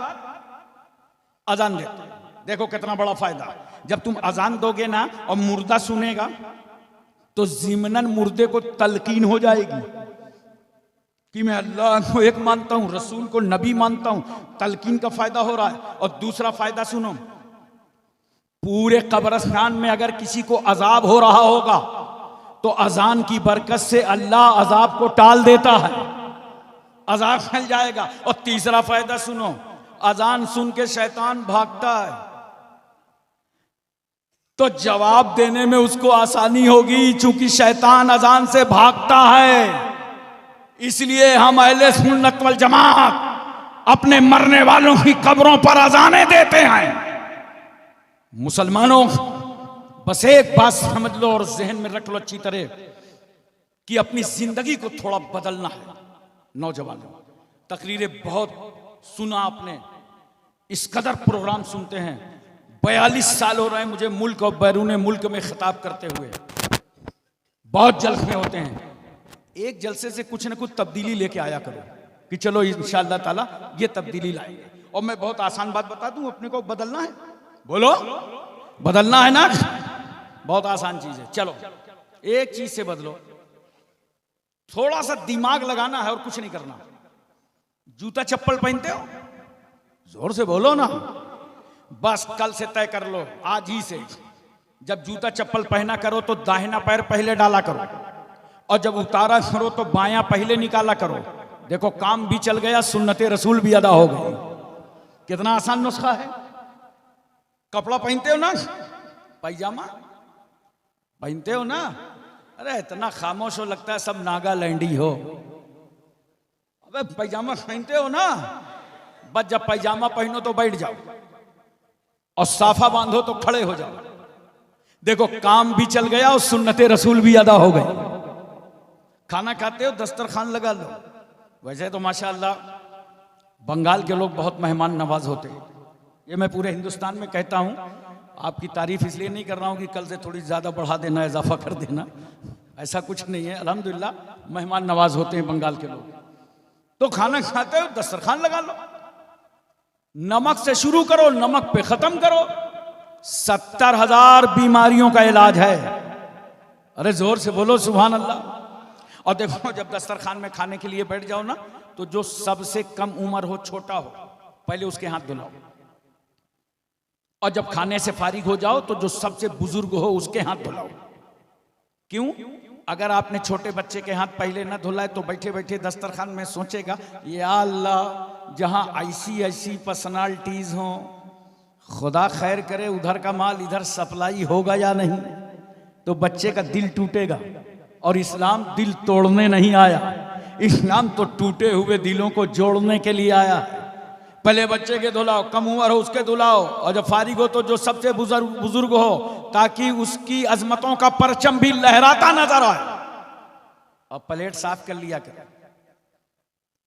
अजान देते। देखो कितना बड़ा फायदा। जब तुम अजान दोगे ना और मुर्दा सुनेगा, तो जिमनन मुर्दे को तलकीन हो जाएगी कि मैं अल्लाह को एक मानता हूं, रसूल को नबी मानता हूं। तलकीन का फायदा हो रहा है। और दूसरा फायदा सुनो, पूरे कब्रिस्तान में अगर किसी को अजाब हो रहा होगा, तो अजान की बरकत से अल्लाह अजाब को टाल देता है, अजाब फैल जाएगा। और तीसरा फायदा सुनो, अजान सुन के शैतान भागता है, तो जवाब देने में उसको आसानी होगी, चूंकि शैतान अजान से भागता है। इसलिए हम अहले सुन्नत वल जमात अपने मरने वालों की कब्रों पर अजानें देते हैं। मुसलमानों, बस एक बात समझ लो और जहन में रख लो अच्छी तरह, कि अपनी जिंदगी को थोड़ा बदलना है। नौजवानों, तकरीरें बहुत सुना आपने, इस कदर प्रोग्राम सुनते हैं। 42 साल हो रहे हैं मुझे मुल्क और बैरून मुल्क में खिताब करते हुए। बहुत जलसे होते हैं, एक जलसे से कुछ न कुछ तब्दीली लेके आया करो कि चलो इंशाअल्लाह ताला ये तब्दीली लाएंगे। और मैं बहुत आसान बात बता दूं, अपने को बदलना है। बोलो, बदलना है ना? बहुत आसान चीज है। चलो एक चीज से बदलो, थोड़ा सा दिमाग लगाना है और कुछ नहीं करना। जूता चप्पल पहनते हो? जोर से बोलो ना। बस कल से तय कर लो, आज ही से, जब जूता चप्पल पहना करो तो दाहिना पैर पहले डाला करो, और जब उतारा करो तो बायां पहले निकाला करो। देखो काम भी चल गया, सुन्नते रसूल भी अदा हो गई। कितना आसान नुस्खा है। कपड़ा पहनते हो ना, पैजामा पहनते हो ना, अरे इतना खामोश हो लगता है सब नागालैंडी हो। अबे पैजामा पहनते हो ना, बस जब पैजामा पहनो तो बैठ जाओ और साफा बांधो तो खड़े हो जाओ। देखो काम भी चल गया और सुन्नते रसूल भी अदा हो गई। खाना खाते हो दस्तरखान लगा लो। वैसे तो माशाअल्लाह बंगाल के लोग बहुत मेहमान नवाज होते हैं। ये मैं पूरे हिंदुस्तान में कहता हूँ, आपकी तारीफ इसलिए नहीं कर रहा हूँ कि कल से थोड़ी ज़्यादा बढ़ा देना, इजाफा कर देना, ऐसा कुछ नहीं है। अल्हम्दुलिल्लाह मेहमान नवाज होते हैं बंगाल के लोग। तो खाना खाते हो दस्तरखान लगा लो, नमक से शुरू करो, नमक पे खत्म करो। 70,000 बीमारियों का इलाज है। अरे जोर से बोलो सुभान अल्लाह। और देखो जब दस्तरखान में खाने के लिए बैठ जाओ ना, तो जो सबसे कम उम्र हो, छोटा हो, पहले उसके हाथ धुलाओ। और जब खाने से फारिग हो जाओ तो जो सबसे बुजुर्ग हो उसके हाथ धुलाओ। क्यों? अगर आपने छोटे बच्चे के हाथ पहले ना धुलाए तो बैठे बैठे दस्तरखान में सोचेगा, या अल्लाह जहां ऐसी पर्सनालिटीज हो, खुदा खैर करे उधर का माल इधर सप्लाई होगा या नहीं। तो बच्चे का दिल टूटेगा। और इस्लाम दिल तोड़ने नहीं आया, इस्लाम तो टूटे हुए दिलों को जोड़ने के लिए आया। पहले बच्चे के धुलाओ, कम उम्र हो उसके धुलाओ, और जब फारिग हो तो जो सबसे बुजुर्ग हो, ताकि उसकी अजमतों का परचम भी लहराता नजर आए। और प्लेट साफ कर लिया करो,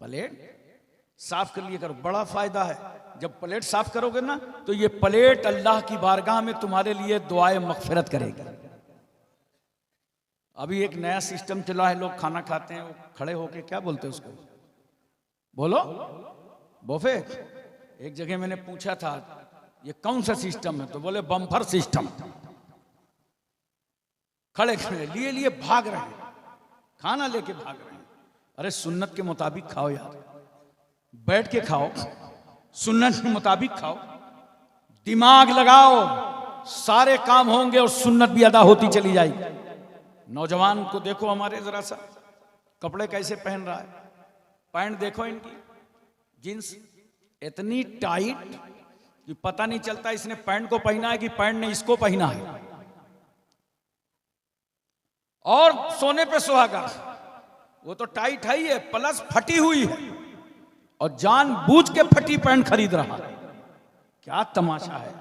प्लेट साफ कर लिया करो, बड़ा फायदा है। जब प्लेट साफ करोगे ना तो ये प्लेट अल्लाह की बारगाह में तुम्हारे लिए दुआए मगफिरत करेगी। अभी एक नया सिस्टम चला है, लोग खाना खाते हैं वो खड़े होके, क्या बोलते हैं उसको, बोलो बोफे। एक जगह मैंने पूछा था ये कौन सा सिस्टम है, तो बोले बम्फर सिस्टम। खड़े खड़े लिए लिए भाग रहे हैं, खाना लेके भाग रहे हैं। अरे सुन्नत के मुताबिक खाओ यार, बैठ के खाओ, सुन्नत के मुताबिक खाओ, दिमाग लगाओ, सारे काम होंगे और सुन्नत भी अदा होती चली जाएगी। नौजवान को देखो हमारे, जरा सा कपड़े कैसे पहन रहा है, पैंट देखो इनकी, जींस इतनी टाइट कि पता नहीं चलता इसने पैंट को पहना है कि पैंट ने इसको पहना है। और सोने पे सुहागा, वो तो टाइट है ही है, प्लस फटी हुई है, और जानबूझ के फटी पैंट खरीद रहा है। क्या तमाशा है,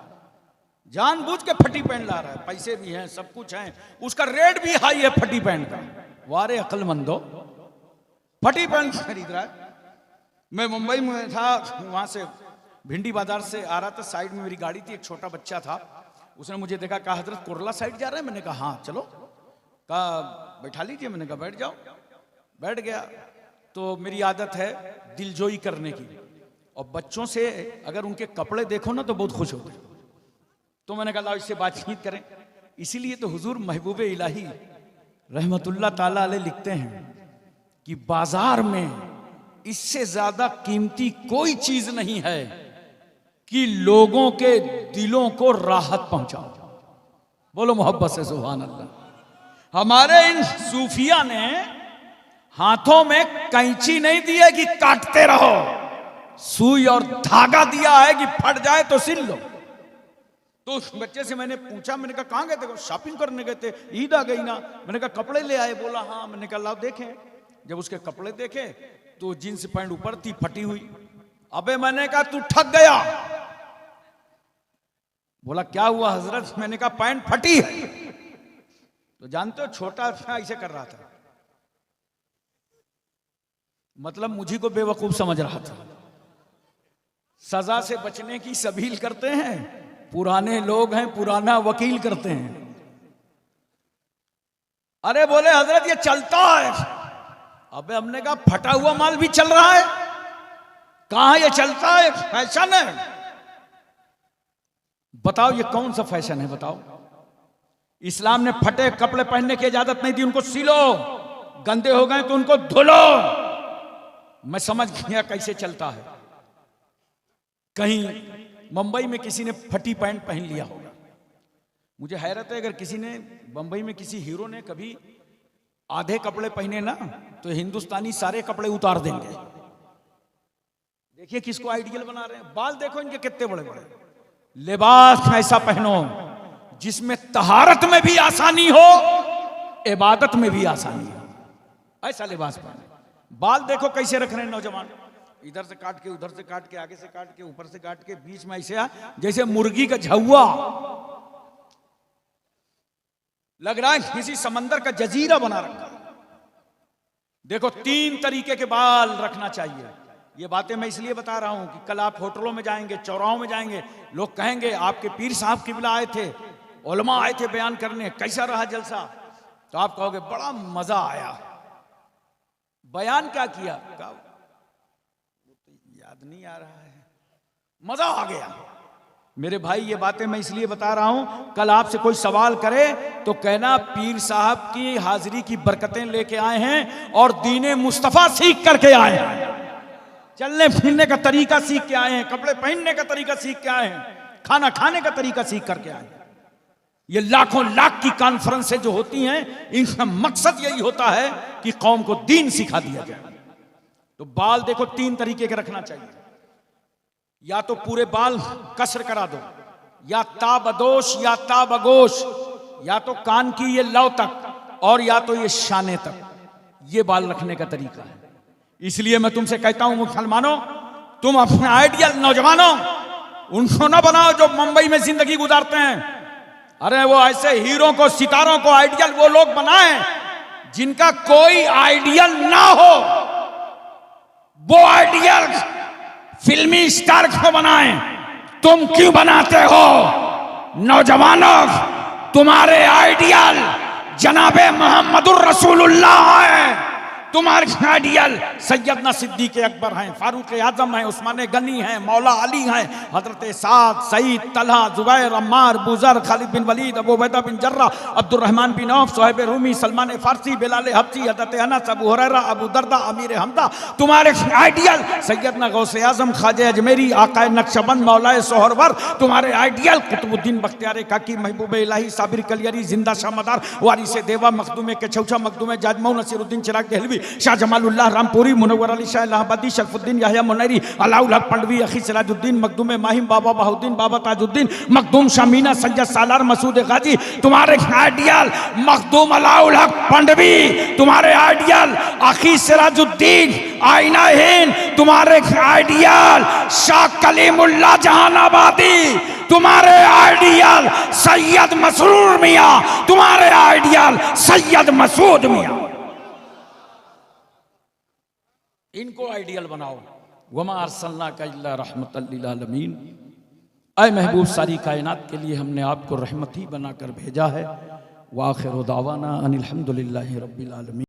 जानबूझ के फटी पैंट ला रहा है, पैसे भी हैं, सब कुछ है, उसका रेट भी हाई है फटी पैंट का। वारे अक्लमंदो, फटी पैंट खरीद रहा है। मैं मुंबई में था, वहां से भिंडी बाजार से आ रहा था, साइड में मेरी गाड़ी थी, एक छोटा बच्चा था, उसने मुझे देखा, कहा हजरत कुरला साइड जा रहे हैं? मैंने कहा हाँ चलो, कहा बैठा लीजिए, मैंने कहा बैठ जाओ, बैठ गया। तो मेरी आदत है दिलजोई करने की, और बच्चों से अगर उनके कपड़े देखो ना तो बहुत खुश होते हैं। तो मैंने कहा इससे बातचीत करें। इसीलिए तो हुजूर महबूब इलाही रहमतुल्लाह ताला अलैह लिखते हैं कि बाजार में इससे ज्यादा कीमती कोई चीज नहीं है कि लोगों के दिलों को राहत पहुंचाओ। बोलो मोहब्बत से सुभान अल्लाह। हमारे इन सूफिया ने हाथों में कैंची नहीं दी है कि काटते रहो, सुई और धागा दिया है कि फट जाए तो सिल लो। तो उस बच्चे से मैंने पूछा, मैंने कहा कहाँ गए थे? शॉपिंग करने गए थे, ईद आ गई ना। मैंने कहा कपड़े ले आए? बोला हाँ। मैंने कहा लाओ देखें। जब उसके कपड़े देखे तो जींस पैंट ऊपर थी, फटी हुई। अबे मैंने कहा तू ठग गया। बोला क्या हुआ हजरत? मैंने कहा पैंट फटी है। तो जानते हो छोटा ऐसे कर रहा था, मतलब मुझी को बेवकूफ समझ रहा था। सजा से बचने की सबील करते हैं, पुराने लोग हैं, पुराना वकील करते हैं। अरे बोले हजरत ये चलता है। अबे हमने कहा फटा हुआ माल भी चल रहा है, कहां ये चलता है, फैशन है। बताओ ये कौन सा फैशन है? बताओ। इस्लाम ने फटे कपड़े पहनने की इजाजत नहीं दी, उनको सिलो, गंदे हो गए तो उनको धुलो। मैं समझ गया कैसे चलता है। कहीं मुंबई में किसी ने फटी पैंट पहन लिया होगा। मुझे हैरत है, अगर किसी ने मुंबई में किसी हीरो ने कभी आधे कपड़े पहने ना तो हिंदुस्तानी सारे कपड़े उतार देंगे। देखिए किसको आइडियल बना रहे हैं। बाल देखो इनके कितने बड़े बड़े। लिबास ऐसा पहनो जिसमें तहारत में भी आसानी हो, इबादत में भी आसानी हो, ऐसा लिबास पहनो। बाल देखो कैसे रख रहे हैं नौजवान, इधर से काट के, उधर से काट के, आगे से काट के, ऊपर से काट के, बीच में ऐसे जैसे मुर्गी का झुआ, लग रहा है किसी समंदर का जजीरा बना रखा। देखो 3 तरीके के बाल रखना चाहिए। ये बातें मैं इसलिए बता रहा हूं कि कल आप होटलों में जाएंगे, चौराहों में जाएंगे, लोग कहेंगे आपके पीर साहब किबला आए थे, उलमा आए थे बयान करने, कैसा रहा जलसा? तो आप कहोगे बड़ा मजा आया। बयान क्या किया? तो याद नहीं आ रहा है, मजा आ गया। मेरे भाई ये बातें मैं इसलिए बता रहा हूं, कल आपसे कोई सवाल करे तो कहना पीर साहब की हाजिरी की बरकतें लेके आए हैं और दीने मुस्तफा सीख करके आए हैं, चलने फिरने का तरीका सीख के आए हैं, कपड़े पहनने का तरीका सीख के आए हैं, खाना खाने का तरीका सीख करके आए हैं। ये लाखों लाख की कॉन्फ्रेंसें जो होती हैं, इनका मकसद यही होता है कि कौम को दीन सिखा दिया जाए। तो बाल देखो 3 तरीके के रखना चाहिए। या तो पूरे बाल कसर करा दो, या ताबदोश या ताबगोश, या तो कान की ये लौ तक, और या तो ये शाने तक। ये बाल रखने का तरीका है। इसलिए मैं तुमसे कहता हूं मुसलमानों, तुम अपने आइडियल नौजवानों उनको ना बनाओ जो मुंबई में जिंदगी गुजारते हैं। अरे वो ऐसे हीरो को, सितारों को आइडियल वो लोग बनाएं जिनका कोई आइडियल ना हो। वो आइडियल फिल्मी स्टार को बनाएं। तुम क्यों बनाते हो? नौजवानों, तुम्हारे आइडियल जनाबे मोहम्मदुर रसूलुल्लाह है। तुम्हारे आइडियल सैयदना सिद्दीक अकबर हैं, फारूक आजम हैं, उस्मान गनी हैं, मौला अली हैं, हजरत Saad, Saeed, Talha, Zubair, Ammar, बुजर, Khalid bin Walid, Abu Ubaida bin Jarrah, Abdurrahman bin Auf, Suhaib Rumi, Salman Farsi, Bilal Habshi, हजरत Anas, Abu Huraira, Abu Darda, Amir Hamza. तुम्हारे आइडियल सैयदना गौसे आजम, ख्वाजा अजमेरी, आकाए नक्शबंद, मौलाए सोहरवर। तुम्हारे आइडियल कुतुबुद्दीन बख्तियार काकी, महबूब इलाही, साबिर कलियरी, जिंदा शाह मदार, वारिस देवा, मखदूम के छौछा, मखदूम जाजमऊ, नसीरुद्दीन चिराग दहलवी, शाह जमालुल्लाह रामपुरी, मुनव्वर अली शाह इलाहाबादी, शरफुद्दीन याहिया मुनैरी, अलाउल हक पंडवी, अखी सिराजुद्दीन, मखदूम माहिम, बाबा बहाउद्दीन, बाबा ताजुद्दीन, मखदूम शामीना, सैयद सालार, मसूद गाजी। तुम्हारे आइडियल मखदूम अलाउल हक पंडवी। तुम्हारे आइडियल अखी सिराजुद्दीन, आईना हिंद। तुम्हारे आइडियल शाह कलीमुल्लाह जहानाबादी। तुम्हारे आइडियल सैयद मसरूर मियां। तुम्हारे आइडियल सैयद मसूद मियां। इनको आइडियल बनाओ। वमा अरसलनाका इल्ला रहमतल लिल आलमीन। ऐ महबूब, सारी कायनात के लिए हमने आपको रहमत ही बनाकर भेजा है। व आखिरु दावाना अनिल हम्दुलिल्लाहि रब्बिल आलमीन।